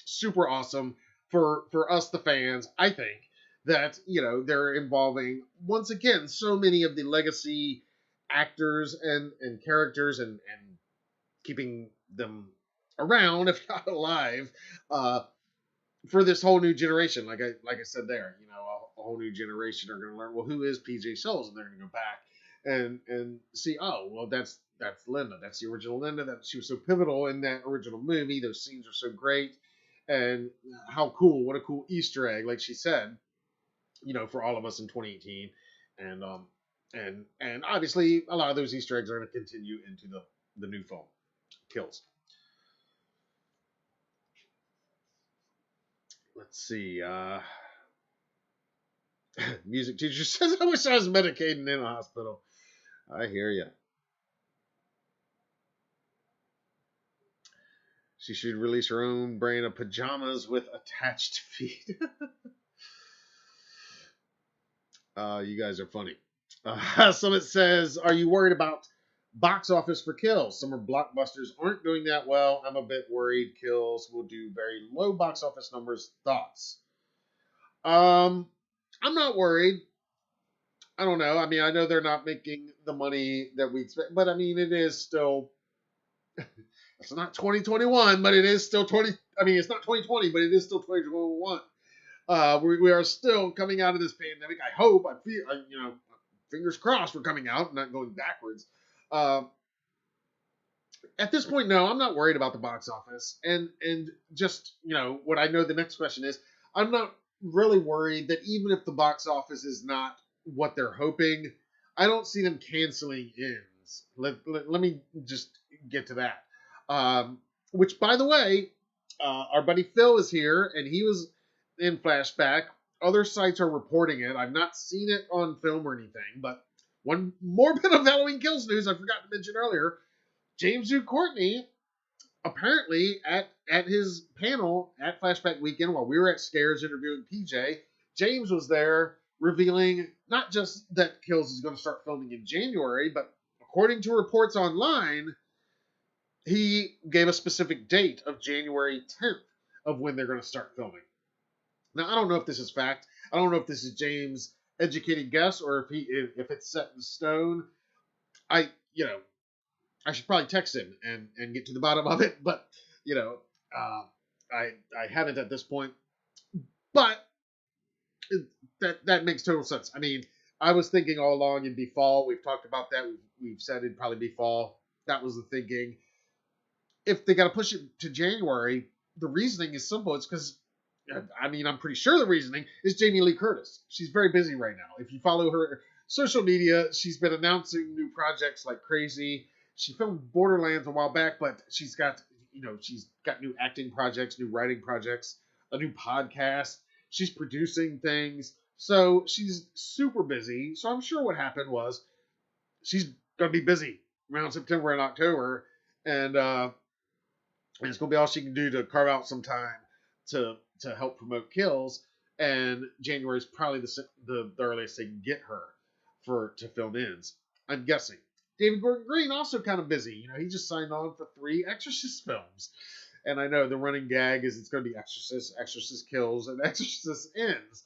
super awesome for us the fans. I think that they're involving once again so many of the legacy actors and characters and keeping them around, if not alive, for this whole new generation. Like I said there, a whole new generation are going to learn, well, who is PJ Soles, and they're going to go back and see, oh, well, that's Linda. That's the original Linda. That she was so pivotal in that original movie. Those scenes are so great, and how cool! What a cool Easter egg, like she said, for all of us in 2018, and obviously a lot of those Easter eggs are going to continue into the new film, Kills. Let's see. Music teacher says, I wish I was medicating in a hospital. I hear you. She should release her own brand of pajamas with attached feet. You guys are funny. Summit says, are you worried about box office for Kills? Summer blockbusters aren't doing that well. I'm a bit worried Kills will do very low box office numbers. Thoughts? I'm not worried. I don't know. I mean, I know they're not making the money that we expect, but I mean, it is still. It's not 2021, but it is still 20. I mean, it's not 2020, but it is still 2021. We are still coming out of this pandemic. I hope. I feel. Fingers crossed, we're coming out, not going backwards. At this point, no, I'm not worried about the box office, and just what I know. The next question is, I'm not really worried that even if the box office is not what they're hoping, I don't see them canceling ends. Let me just get to that. Which, by the way, our buddy Phil is here, and he was in Flashback. Other sites are reporting it. I've not seen it on film or anything, but one more bit of Halloween Kills news I forgot to mention earlier. James Duke Courtney, apparently at his panel at Flashback Weekend while we were at Scares interviewing PJ, James was there revealing not just that Kills is going to start filming in January, but according to reports online, he gave a specific date of January 10th of when they're going to start filming. Now, I don't know if this is fact. I don't know if this is James' educated guess or if it's set in stone. I should probably text him and get to the bottom of it, but I haven't at this point. But that makes total sense. I mean, I was thinking all along it'd be fall. We've talked about that. We've said it'd probably be fall. That was the thinking. If they got to push it to January, the reasoning is simple. It's because, I mean, I'm pretty sure the reasoning is Jamie Lee Curtis. She's very busy right now. If you follow her social media, she's been announcing new projects like crazy. She filmed Borderlands a while back, but she's got new acting projects, new writing projects, a new podcast. She's producing things. So she's super busy. So I'm sure what happened was she's going to be busy around September and October. And it's going to be all she can do to carve out some time to help promote Kills. And January is probably the earliest they can get her to film ends, I'm guessing. David Gordon Green also kind of busy. He just signed on for 3 Exorcist films. And I know the running gag is it's going to be Exorcist, Exorcist Kills, and Exorcist Ends.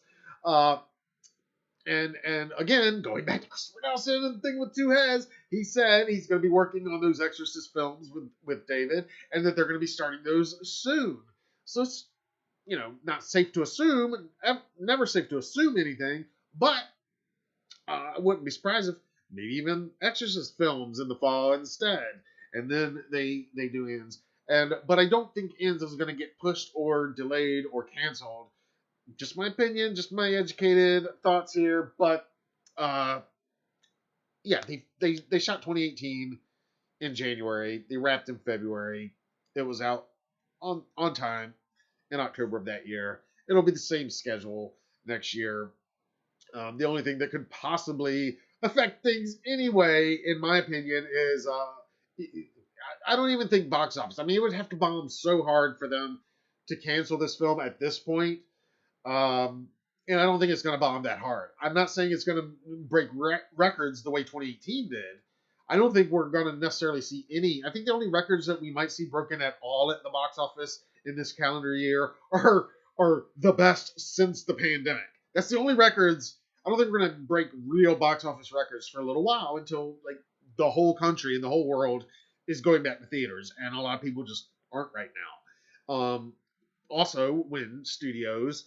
And again, going back to Christopher Nelson and the thing with 2 heads, he said he's going to be working on those Exorcist films with David, and that they're going to be starting those soon. So it's, not safe to assume, never safe to assume anything, but I wouldn't be surprised if maybe even Exorcist films in the fall instead, and then they do Ends. But I don't think Ends is going to get pushed or delayed or canceled. Just my opinion, just my educated thoughts here. But yeah, they shot 2018 in January. They wrapped in February. It was out on time in October of that year. It'll be the same schedule next year. The only thing that could possibly affect things anyway, in my opinion, is I don't even think box office. I mean, it would have to bomb so hard for them to cancel this film at this point. And I don't think it's going to bomb that hard. I'm not saying it's going to break records the way 2018 did. I don't think we're going to necessarily see any. I think the only records that we might see broken at all at the box office in this calendar year are the best since the pandemic. That's the only records. I don't think we're going to break real box office records for a little while until like the whole country and the whole world is going back to theaters, and a lot of people just aren't right now. Also, when studios,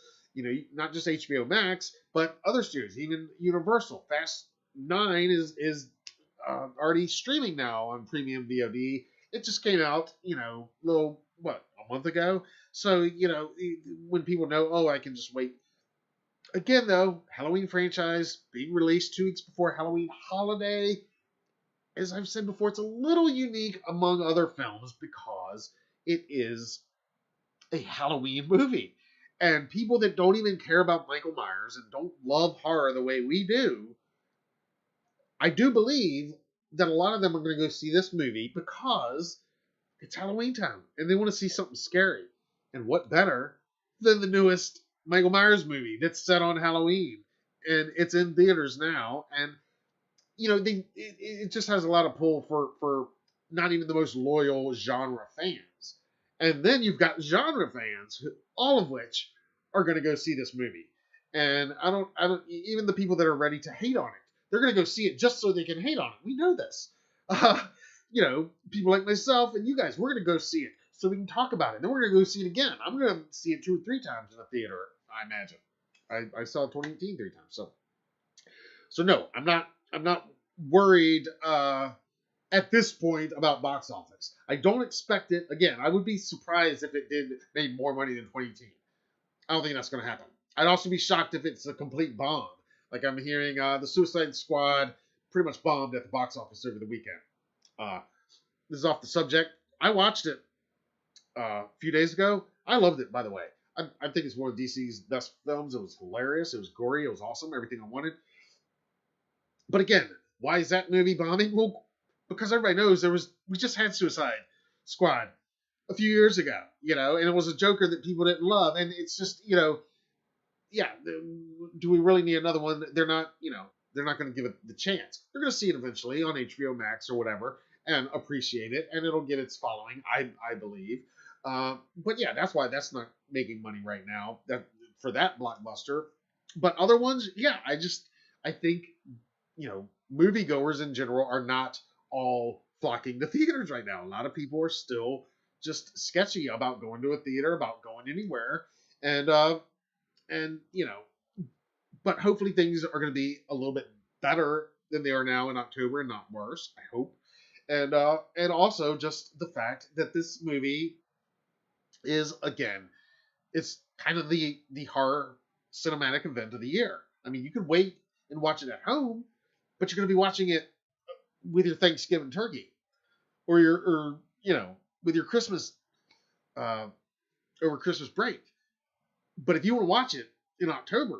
not just HBO Max, but other studios, even Universal, Fast 9 is already streaming now on premium VOD. It just came out, a month ago. So, when people know, oh, I can just wait. Again, though, Halloween franchise being released 2 weeks before Halloween holiday, as I've said before, it's a little unique among other films because it is a Halloween movie. And people that don't even care about Michael Myers and don't love horror the way we do, I do believe that a lot of them are going to go see this movie because it's Halloween time and they want to see something scary. And what better than the newest Michael Myers movie that's set on Halloween? And it's in theaters now. And, it just has a lot of pull for not even the most loyal genre fans. And then you've got genre fans, all of which are going to go see this movie. And I don't, even the people that are ready to hate on it, they're going to go see it just so they can hate on it. We know this. People like myself and you guys, we're going to go see it so we can talk about it. Then we're going to go see it again. I'm going to see it 2 or 3 times in the theater, I imagine. I saw 2018 3 times. So no, I'm not worried at this point about box office. I don't expect it. Again, I would be surprised if it made more money than 2018. I don't think that's going to happen. I'd also be shocked if it's a complete bomb. Like I'm hearing the Suicide Squad pretty much bombed at the box office over the weekend. This is off the subject. I watched it a few days ago. I loved it, by the way. I think it's one of DC's best films. It was hilarious. It was gory. It was awesome. Everything I wanted. But again, why is that movie bombing? Well, because everybody knows we just had Suicide Squad a few years ago, and it was a Joker that people didn't love. And it's just, yeah, do we really need another one? They're not going to give it the chance. They're going to see it eventually on HBO Max or whatever and appreciate it, and it'll get its following, I believe. But yeah, that's why that's not making money right now for that blockbuster. But other ones, yeah, I think, moviegoers in general are not all flocking to theaters right now. A lot of people are still just sketchy about going to a theater, about going anywhere. And but hopefully things are going to be a little bit better than they are now in October and not worse, I hope. And also just the fact that this movie is, again, it's kind of the horror cinematic event of the year. I mean, you could wait and watch it at home, but you're going to be watching it with your Thanksgiving turkey or with your Christmas, over Christmas break. But if you want to watch it in October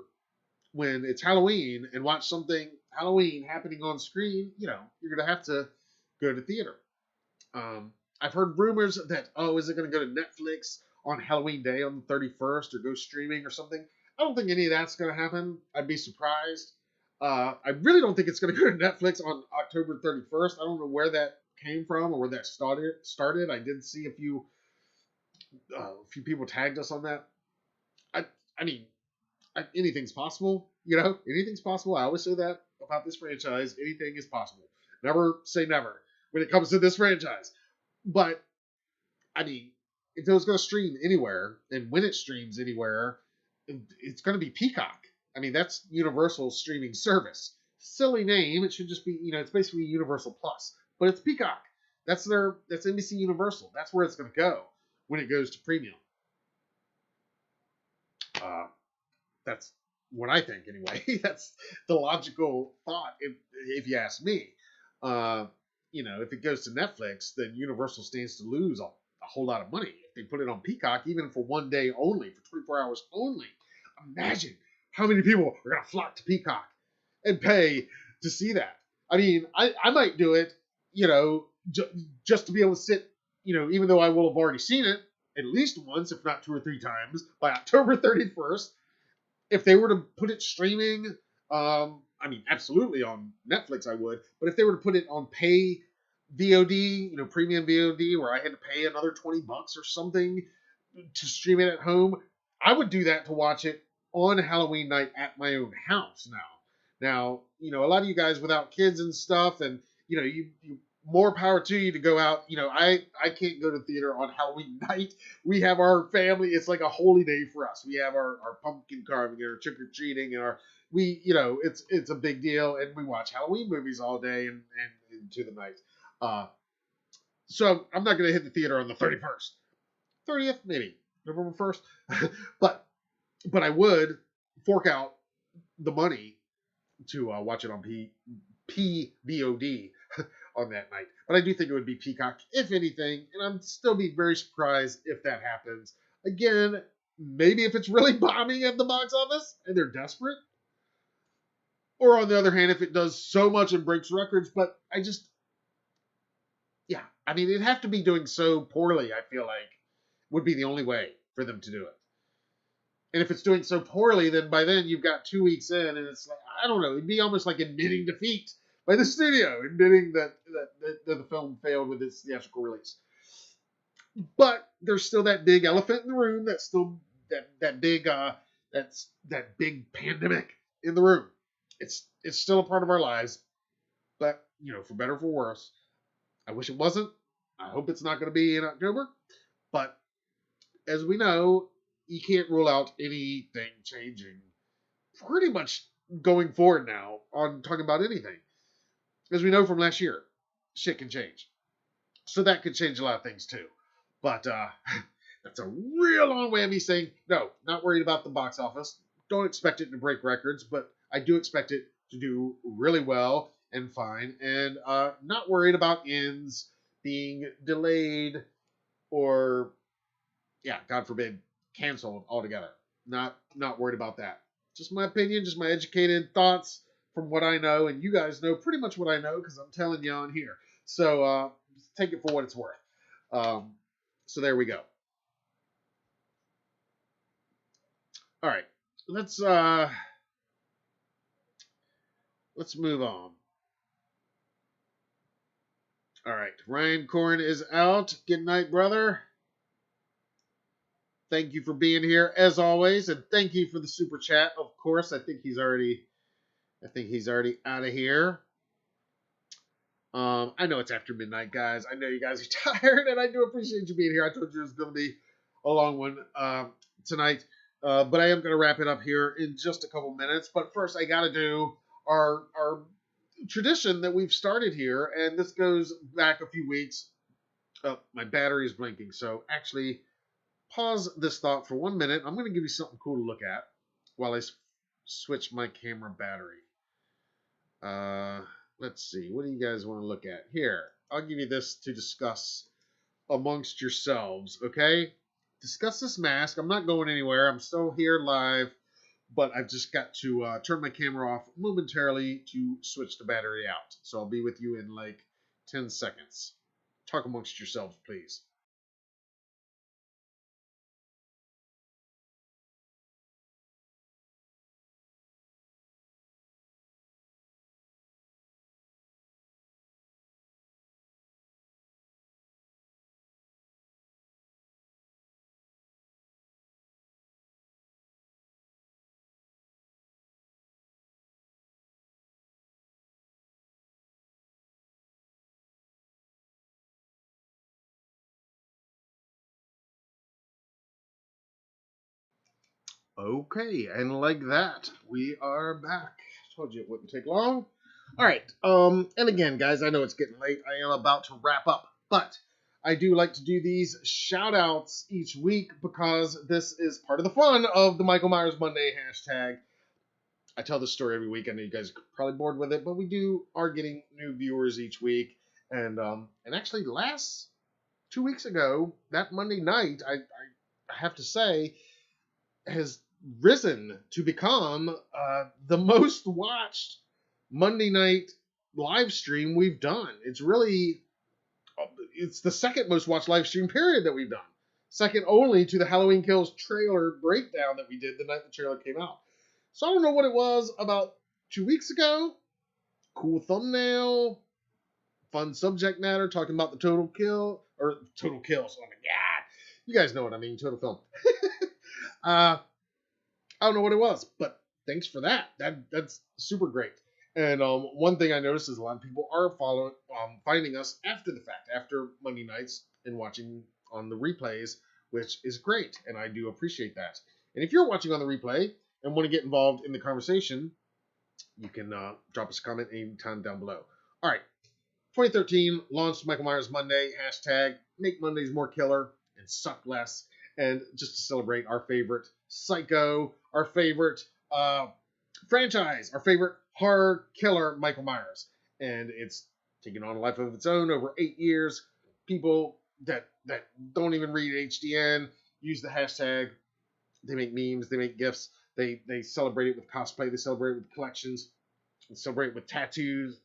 when it's Halloween and watch something Halloween happening on screen, you're going to have to go to theater. I've heard rumors that, is it going to go to Netflix on Halloween Day on the 31st or go streaming or something? I don't think any of that's going to happen. I'd be surprised. I really don't think it's going to go to Netflix on October 31st. I don't know where that came from or where that started. I did see a few people tagged us on that. I mean, anything's possible. Anything's possible. I always say that about this franchise. Anything is possible. Never say never when it comes to this franchise. But, I mean, if it was going to stream anywhere, and when it streams anywhere, it's going to be Peacock. I mean, that's Universal's streaming service. Silly name. It should just be, it's basically Universal Plus. But it's Peacock. That's NBC Universal. That's where it's going to go when it goes to premium. That's what I think, anyway. That's the logical thought, if you ask me. If it goes to Netflix, then Universal stands to lose a whole lot of money. If they put it on Peacock, even for one day only, for 24 hours only, imagine how many people are going to flock to Peacock and pay to see that. I mean, I might do it, just to be able to sit, even though I will have already seen it at least once, if not 2 or 3 times, by October 31st. If they were to put it streaming, I I mean, absolutely on Netflix I would, but if they were to put it on pay VOD, premium VOD, where I had to pay another $20 or something to stream it at home, I would do that to watch it on Halloween night at my own house now. Now, a lot of you guys without kids and stuff, and, you more power to you to go out. I can't go to theater on Halloween night. We have our family. It's like a holy day for us. We have our pumpkin carving and our trick-or-treating and it's a big deal, and we watch Halloween movies all day and into the night. So I'm not going to hit the theater on the 31st. 30th, maybe. November 1st. but I would fork out the money to watch it on PVOD on that night. But I do think it would be Peacock, if anything, and I'd still be very surprised if that happens. Again, maybe if it's really bombing at the box office and they're desperate. Or on the other hand, if it does so much and breaks records, but it'd have to be doing so poorly, I feel like, would be the only way for them to do it. And if it's doing so poorly, then by then you've got 2 weeks in, and it's like, I don't know, it'd be almost like admitting defeat by the studio, admitting that the film failed with its theatrical release. But there's still that big elephant in the room. That's still that big pandemic in the room. It's still a part of our lives, but for better or for worse. I wish it wasn't. I hope it's not going to be in October, but as we know, you can't rule out anything changing pretty much going forward now on talking about anything. As we know from last year, shit can change. So that could change a lot of things too. But that's a real long way of me saying, no, not worried about the box office. Don't expect it to break records, but I do expect it to do really well and fine. And not worried about ends being delayed or, God forbid, canceled altogether. Not worried about that. Just my opinion, just my educated thoughts from what I know, and you guys know pretty much what I know because I'm telling you on here. So take it for what it's worth. So there we go. All right, let's move on. All right, Ryan Corn is out. Good night, brother. Thank you for being here as always, and thank you for the super chat. Of course, I think he's already out of here. I know it's after midnight, guys. I know you guys are tired, and I do appreciate you being here. I told you it was going to be a long one tonight, but I am going to wrap it up here in just a couple minutes. But first, I got to do our tradition that we've started here, and this goes back a few weeks. My battery is blinking, so actually pause this thought for 1 minute. I'm going to give you something cool to look at while I switch my camera battery. Let's see. What do you guys want to look at? Here, I'll give you this to discuss amongst yourselves, okay? Discuss this mask. I'm not going anywhere. I'm still here live, but I've just got to turn my camera off momentarily to switch the battery out. So I'll be with you in like 10 seconds. Talk amongst yourselves, please. Okay, and like that, we are back. Told you it wouldn't take long. All right, and again, guys, I know it's getting late. I am about to wrap up, but I do like to do these shout-outs each week because this is part of the fun of the Michael Myers Monday hashtag. I tell this story every week. I know you guys are probably bored with it, but we are getting new viewers each week. And actually, last 2 weeks ago, that Monday night, I have to say, has risen to become the most watched Monday night live stream we've done. It's the second most watched live stream period that we've done. Second only to the Halloween Kills trailer breakdown that we did the night the trailer came out. So I don't know what it was about 2 weeks ago. Cool thumbnail, fun subject matter, talking about the total kills. Oh my god, you guys know what I mean, total film. I don't know what it was, but thanks for that. That's super great. And one thing I noticed is a lot of people are finding us after the fact, after Monday nights, and watching on the replays, which is great, and I do appreciate that. And if you're watching on the replay and want to get involved in the conversation, you can drop us a comment anytime down below. All right, 2013 launched Michael Myers Monday, hashtag make Mondays more killer and suck less. And just to celebrate our favorite psycho, our favorite franchise, our favorite horror killer, Michael Myers. And it's taken on a life of its own over 8 years. People that don't even read HDN use the hashtag. They make memes, they make GIFs, they celebrate it with cosplay, they celebrate it with collections, they celebrate it with tattoos,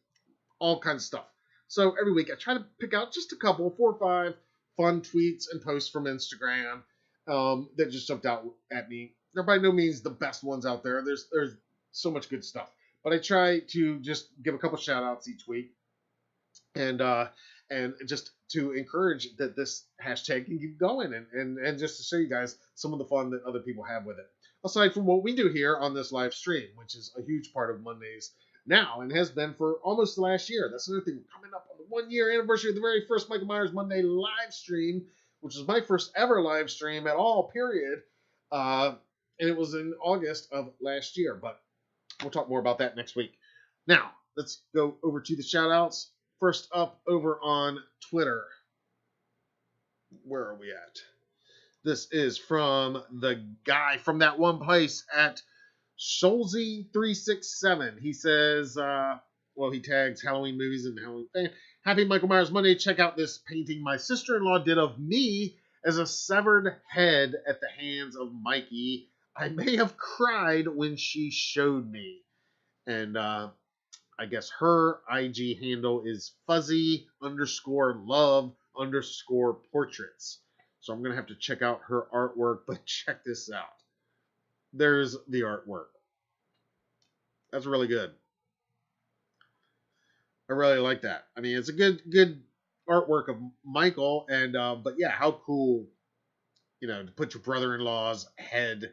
all kinds of stuff. So every week I try to pick out just a couple, 4 or 5 fun tweets and posts from Instagram that just jumped out at me. They're by no means the best ones out there. There's so much good stuff. But I try to just give a couple shout outs each week. And just to encourage that this hashtag can keep going and just to show you guys some of the fun that other people have with it. Aside from what we do here on this live stream, which is a huge part of Mondays now and has been for almost the last year. That's another thing. Coming up on the 1-year anniversary of the very first Michael Myers Monday live stream, which was my first ever live stream at all, period. And it was in August of last year, but we'll talk more about that next week. Now, let's go over to the shout outs. First up over on Twitter. Where are we at? This is from the guy from that one place at Scholzy367. He says, he tags Halloween movies and Halloween fan. Happy Michael Myers Monday. Check out this painting my sister-in-law did of me as a severed head at the hands of Mikey. I may have cried when she showed me. And I guess her IG handle is fuzzy_love_portraits. So I'm going to have to check out her artwork, but check this out. There's the artwork. That's really good. I really like that. I mean, it's a good artwork of Michael, and but yeah, how cool, to put your brother-in-law's head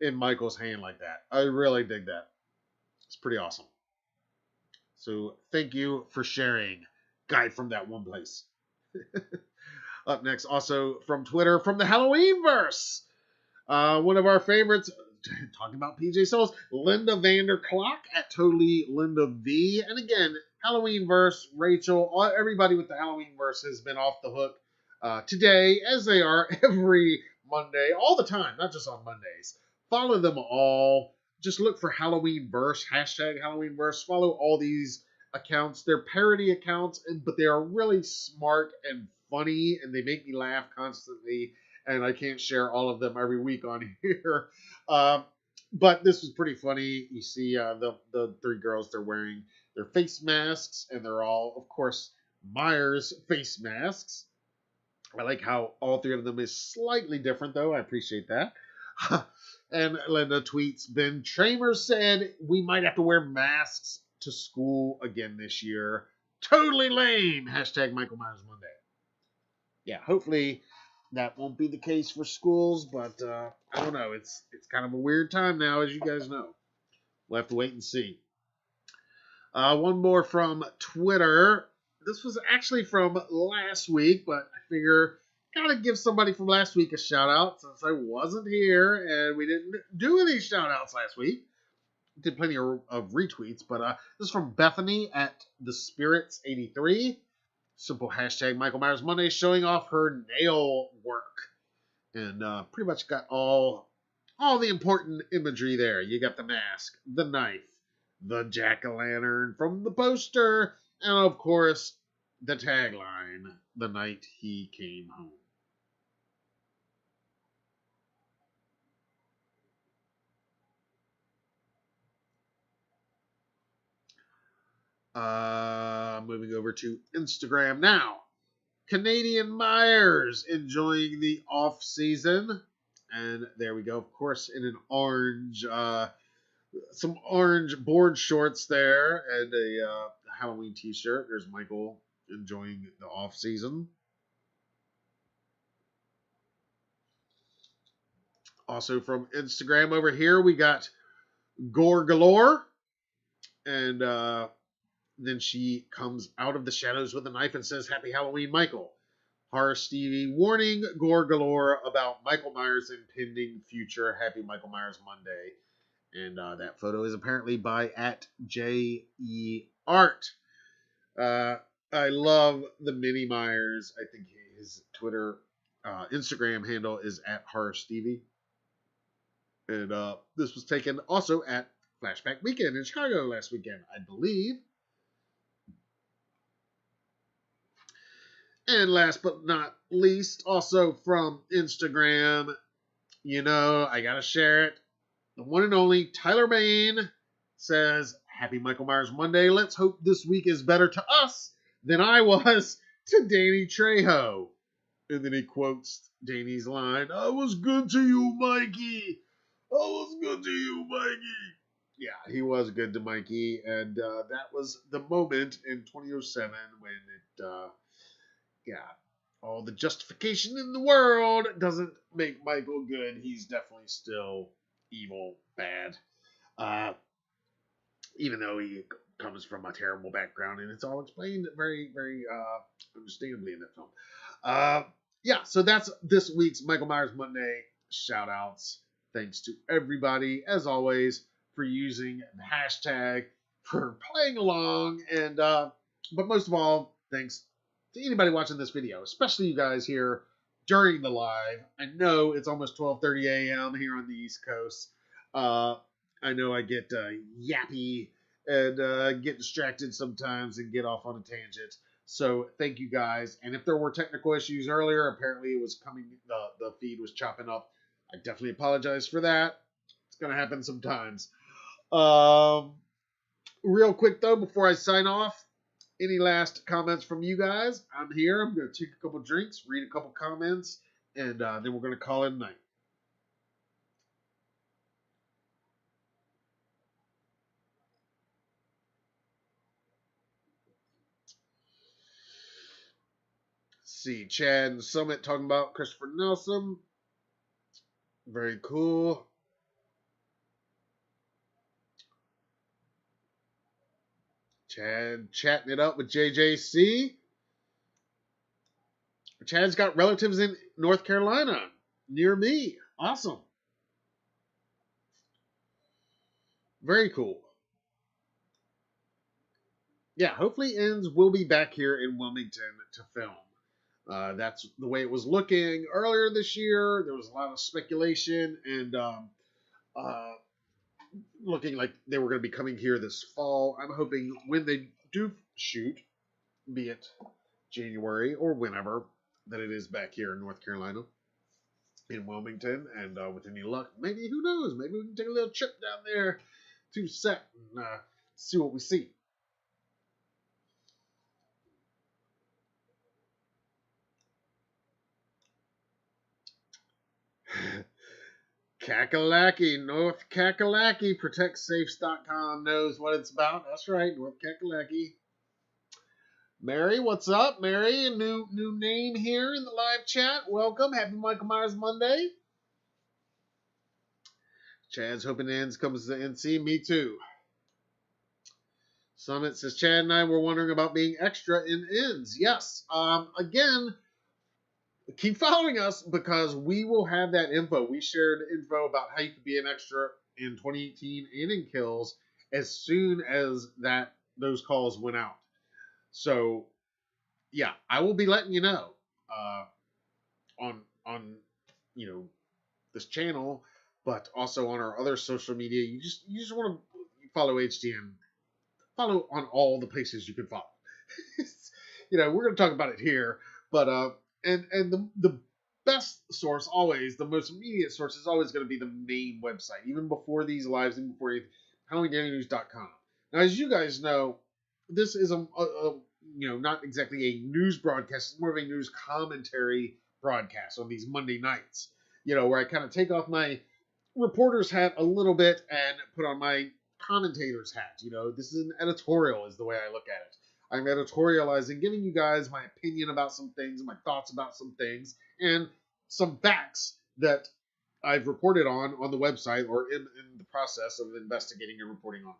in Michael's hand like that. I really dig that. It's pretty awesome. So thank you for sharing, guy from that one place. Up next, also from Twitter, from the Halloweenverse. One of our favorites, talking about PJ Souls, Linda Vanderclock at Totally Linda V. And again, Halloweenverse, Rachel, everybody with the Halloweenverse has been off the hook today, as they are every Monday, all the time, not just on Mondays. Follow them all. Just look for Halloweenverse, hashtag Halloweenverse. Follow all these accounts. They're parody accounts, but they are really smart and funny, and they make me laugh constantly. And I can't share all of them every week on here. But this was pretty funny. You see the 3 girls, they're wearing their face masks, and they're all, of course, Myers face masks. I like how all 3 of them is slightly different, though. I appreciate that. And Linda tweets, Ben Tramer said we might have to wear masks to school again this year. Totally lame. Hashtag Michael Myers Monday. Yeah, hopefully that won't be the case for schools, but I don't know. It's kind of a weird time now, as you guys know. We'll have to wait and see. One more from Twitter. This was actually from last week, but I figure gotta give somebody from last week a shout out since I wasn't here and we didn't do any shout outs last week. Did plenty of retweets, but this is from Bethany at the Spirits 83. Simple hashtag Michael Myers Monday, showing off her nail work. And pretty much got all the important imagery there. You got the mask, the knife, the jack-o'-lantern from the poster, and of course, the tagline, the night he came home. Moving over to Instagram now. Canadian Myers enjoying the off season, and there we go. Of course, in an orange some orange board shorts there and a Halloween t-shirt. There's Michael enjoying the off season. Also from Instagram over here, we got Gore Galore. And then she comes out of the shadows with a knife and says, "Happy Halloween, Michael." Horror Stevie warning Gore Galore about Michael Myers' impending future. Happy Michael Myers Monday. And that photo is apparently by @JE_Art. I love the Mini Myers. I think his Twitter, Instagram handle is @HorrorStevie. And this was taken also at Flashback Weekend in Chicago last weekend, I believe. And last but not least, also from Instagram, I gotta share it. The one and only Tyler Bain says, "Happy Michael Myers Monday. Let's hope this week is better to us than I was to Danny Trejo." And then he quotes Danny's line, "I was good to you, Mikey. I was good to you, Mikey." Yeah, he was good to Mikey. And that was the moment in 2007 when it, all the justification in the world doesn't make Michael good. He's definitely still evil, bad. Even though he comes from a terrible background, and it's all explained very, very understandably in that film. So that's this week's Michael Myers Monday shoutouts. Thanks to everybody, as always, for using the hashtag, for playing along, and but most of all, thanks to anybody watching this video, especially you guys here during the live. I know it's almost 12:30 a.m. here on the East Coast. I know I get yappy and get distracted sometimes and get off on a tangent. So thank you guys. And if there were technical issues earlier, apparently it was coming, the feed was chopping up. I definitely apologize for that. It's going to happen sometimes. Real quick though, before I sign off, any last comments from you guys? I'm here. I'm going to take a couple drinks, read a couple comments, and then we're going to call it a night. See, Chad and Summit talking about Christopher Nelson. Very cool. Chad chatting it up with JJC. Chad's got relatives in North Carolina near me. Awesome. Very cool. Yeah, hopefully Ends will be back here in Wilmington to film. That's the way it was looking earlier this year. There was a lot of speculation and looking like they were going to be coming here this fall. I'm hoping when they do shoot, be it January or whenever, that it is back here in North Carolina, in Wilmington. And with any luck, maybe, who knows, maybe we can take a little trip down there to set and see what we see. Kakalaki, North Kakalaki, ProtectSafes.com knows what it's about. That's right, North Kakalaki. Mary, what's up? Mary, a new name here in the live chat. Welcome. Happy Michael Myers Monday. Chad's hoping Ends comes to NC. Me too. Summit says, Chad and I were wondering about being extra in Ends. Yes. Again, keep following us because we will have that info. We shared info about how you could be an extra in 2018 and in Kills as soon as those calls went out. So, yeah, I will be letting you know on this channel, but also on our other social media. You just want to follow HTN. Follow on all the places you can follow. We're going to talk about it here, but and the best source always, the most immediate source is always going to be the main website, even before these lives, even before HalloweenDailyNews.com. Now, as you guys know, this is a not exactly a news broadcast. It's more of a news commentary broadcast on these Monday nights. Where I kind of take off my reporter's hat a little bit and put on my commentator's hat. You know, this is an editorial, is the way I look at it. I'm editorializing, giving you guys my opinion about some things, my thoughts about some things, and some facts that I've reported on the website or in the process of investigating and reporting on.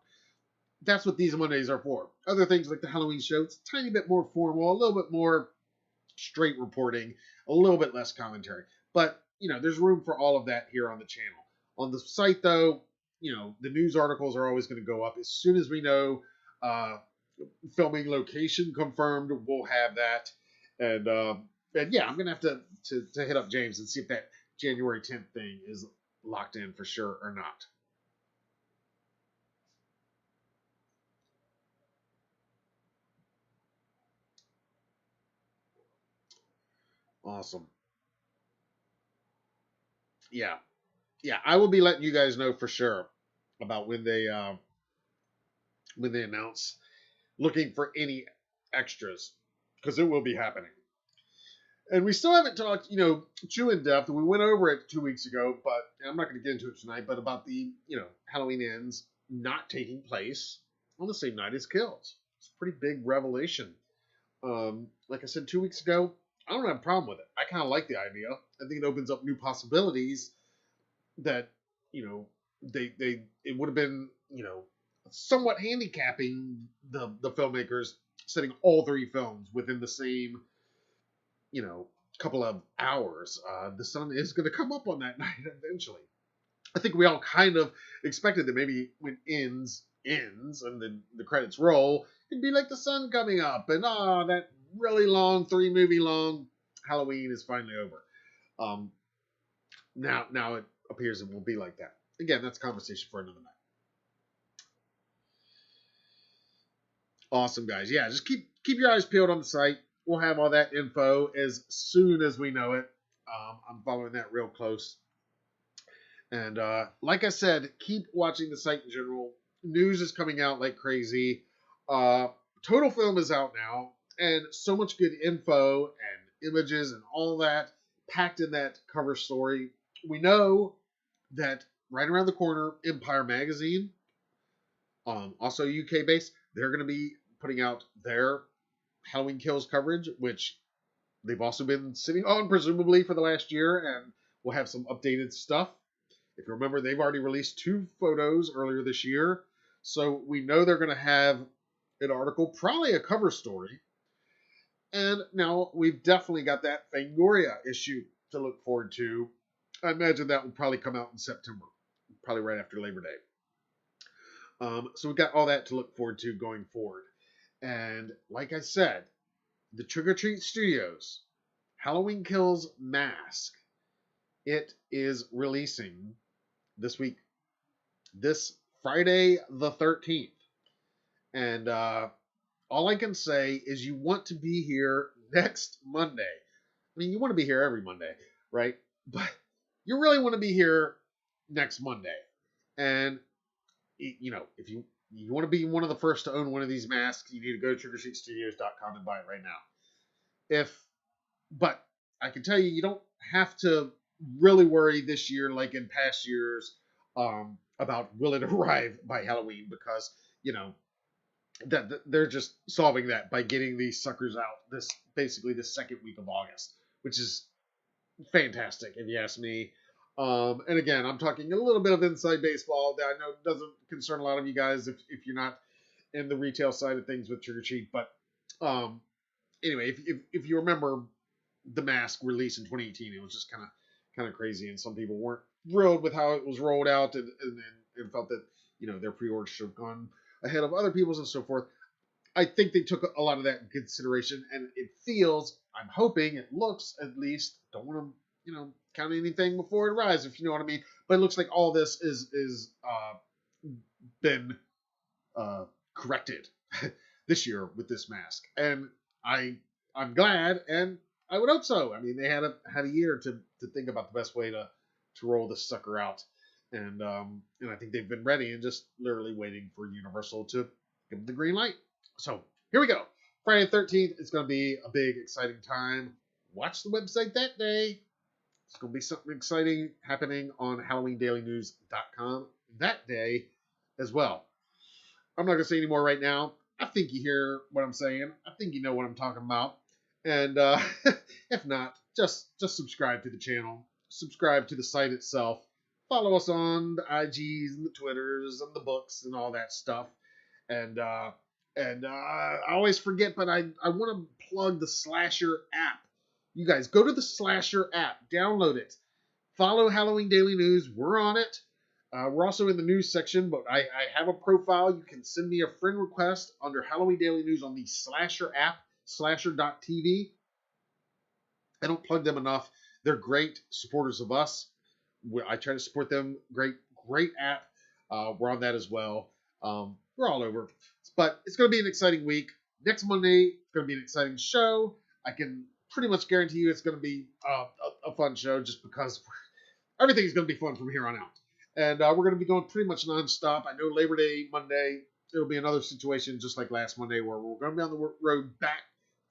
That's what these Mondays are for. Other things like the Halloween show, it's a tiny bit more formal, a little bit more straight reporting, a little bit less commentary. But, you know, there's room for all of that here on the channel. On the site, though, you know, the news articles are always going to go up. As soon as we know filming location confirmed, we'll have that. And yeah, I'm going to have to hit up James and see if that January 10th thing is locked in for sure or not. Awesome. Yeah. Yeah, I will be letting you guys know for sure about when they announce looking for any extras, because it will be happening. And we still haven't talked, you know, too in depth. We went over it 2 weeks ago, but I'm not going to get into it tonight. But about the, you know, Halloween Ends not taking place on the same night as Kills. It's a pretty big revelation. Like I said 2 weeks ago, I don't have a problem with it. I kind of like the idea. I think it opens up new possibilities that, you know, it would have been, you know, somewhat handicapping the filmmakers setting all three films within the same, you know, couple of hours. The sun is going to come up on that night eventually. I think we all kind of expected that maybe when ends and then the credits roll, it'd be like the sun coming up and that really long 3-movie long Halloween is finally over. Now it appears it won't be like that. Again, that's a conversation for another night. Awesome, guys. Yeah, just keep your eyes peeled on the site. We'll have all that info as soon as we know it. I'm following that real close. And like I said, keep watching the site in general. News is coming out like crazy. Total Film is out now, and so much good info and images and all that packed in that cover story. We know that right around the corner, Empire Magazine, also UK based, they're going to be putting out their Halloween Kills coverage, which they've also been sitting on presumably for the last year, and we'll have some updated stuff. If you remember, they've already released 2 photos earlier this year, so we know they're going to have an article, probably a cover story. And now we've definitely got that Fangoria issue to look forward to. I imagine that will probably come out in September, probably right after Labor Day. So we've got all that to look forward to going forward. And like I said, the Trick or Treat Studios Halloween Kills Mask, it is releasing this week, this Friday the 13th. And all I can say is you want to be here next Monday. I mean, you want to be here every Monday, right? But you really want to be here next Monday. And, you know, if you want to be one of the first to own one of these masks, you need to go to trickortreatstudios.com and buy it right now. But I can tell you, you don't have to really worry this year like in past years about will it arrive by Halloween, because, you know, that they're just solving that by getting these suckers out basically the second week of August, which is fantastic if you ask me. And again, I'm talking a little bit of inside baseball that I know doesn't concern a lot of you guys if you're not in the retail side of things with Trick or Treat. But anyway, if you remember the Mask release in 2018, it was just kind of crazy, and some people weren't thrilled with how it was rolled out, and felt that, you know, their pre-orders should have gone ahead of other people's and so forth. I think they took a lot of that in consideration, and it feels, I'm hoping, it looks at least, don't want to, you know, count anything before it arrives, if you know what I mean, but it looks like all this is been corrected this year with this mask, and I'm glad, and I would hope so. I mean, they had a year to think about the best way to roll this sucker out. And I think they've been ready and just literally waiting for Universal to give them the green light. So here we go. Friday the 13th. It's going to be a big, exciting time. Watch the website that day. It's going to be something exciting happening on HalloweenDailyNews.com that day as well. I'm not going to say any more right now. I think you hear what I'm saying. I think you know what I'm talking about. And if not, just subscribe to the channel. Subscribe to the site itself. Follow us on the IGs and the Twitters and the books and all that stuff. And I always forget, but I want to plug the Slasher app. You guys, go to the Slasher app. Download it. Follow Halloween Daily News. We're on it. We're also in the news section, but I have a profile. You can send me a friend request under Halloween Daily News on the Slasher app, slasher.tv. I don't plug them enough. They're great supporters of us. I try to support them. Great app. We're on that as well. We're all over. But it's going to be an exciting week. Next Monday, it's going to be an exciting show. I can pretty much guarantee you it's going to be a fun show just because everything's going to be fun from here on out. And we're going to be going pretty much nonstop. I know Labor Day Monday, it'll be another situation just like last Monday where we're going to be on the road back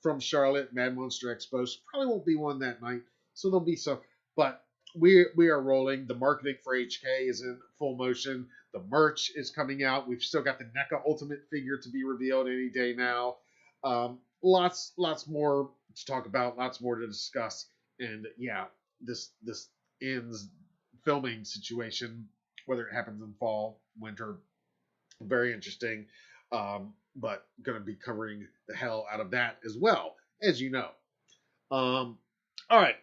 from Charlotte, Mad Monster Expo. So probably won't be one that night. So there'll be some. But we are rolling. The marketing for HK is in full motion. The merch is coming out. We've still got the NECA Ultimate figure to be revealed any day now. Lots more to talk about. Lots more to discuss. And yeah, this ends filming situation, whether it happens in fall, winter, very interesting. But going to be covering the hell out of that as well, as you know. All right.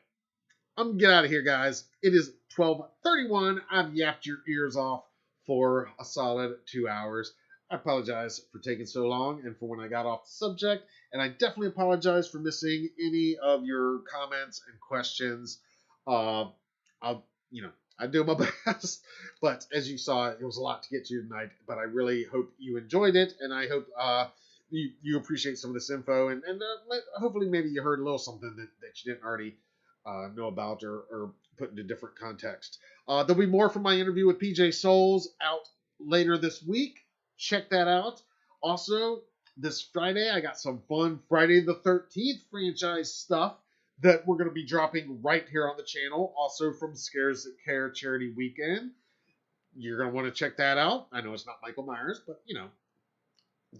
I'm going to get out of here, guys. It is 12:31. I've yapped your ears off for a solid 2 hours. I apologize for taking so long and for when I got off the subject. And I definitely apologize for missing any of your comments and questions. I do my best, but as you saw, it was a lot to get to tonight, but I really hope you enjoyed it, and I hope you appreciate some of this info, and hopefully maybe you heard a little something that you didn't already know about or put into different context. There'll be more from my interview with PJ Souls out later this week. Check that out. Also, this Friday, I got some fun Friday the 13th franchise stuff that we're going to be dropping right here on the channel, also from Scares That Care Charity Weekend. You're going to want to check that out. I know it's not Michael Myers, but,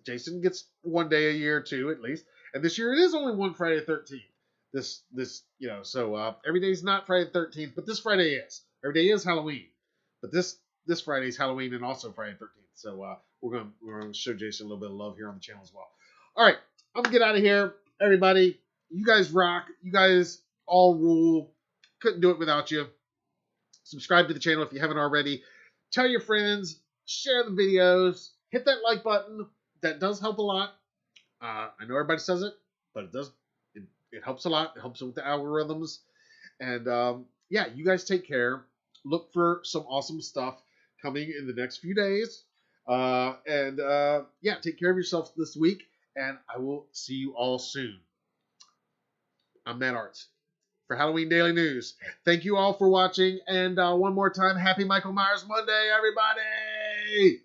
Jason gets one day a year, too, at least. And this year, it is only one Friday the 13th. So every day is not Friday the 13th, but this Friday is. Every day is Halloween. But this Friday is Halloween and also Friday the 13th. So we're going to show Jason a little bit of love here on the channel as well. All right, I'm going to get out of here. Everybody, you guys rock. You guys all rule. Couldn't do it without you. Subscribe to the channel if you haven't already. Tell your friends. Share the videos. Hit that like button. That does help a lot. I know everybody says it, but it does. It helps a lot. It helps with the algorithms. And yeah, you guys take care. Look for some awesome stuff coming in the next few days. Yeah, take care of yourself this week. And I will see you all soon. I'm Matt Arts for Halloween Daily News. Thank you all for watching. And one more time, happy Michael Myers Monday, everybody!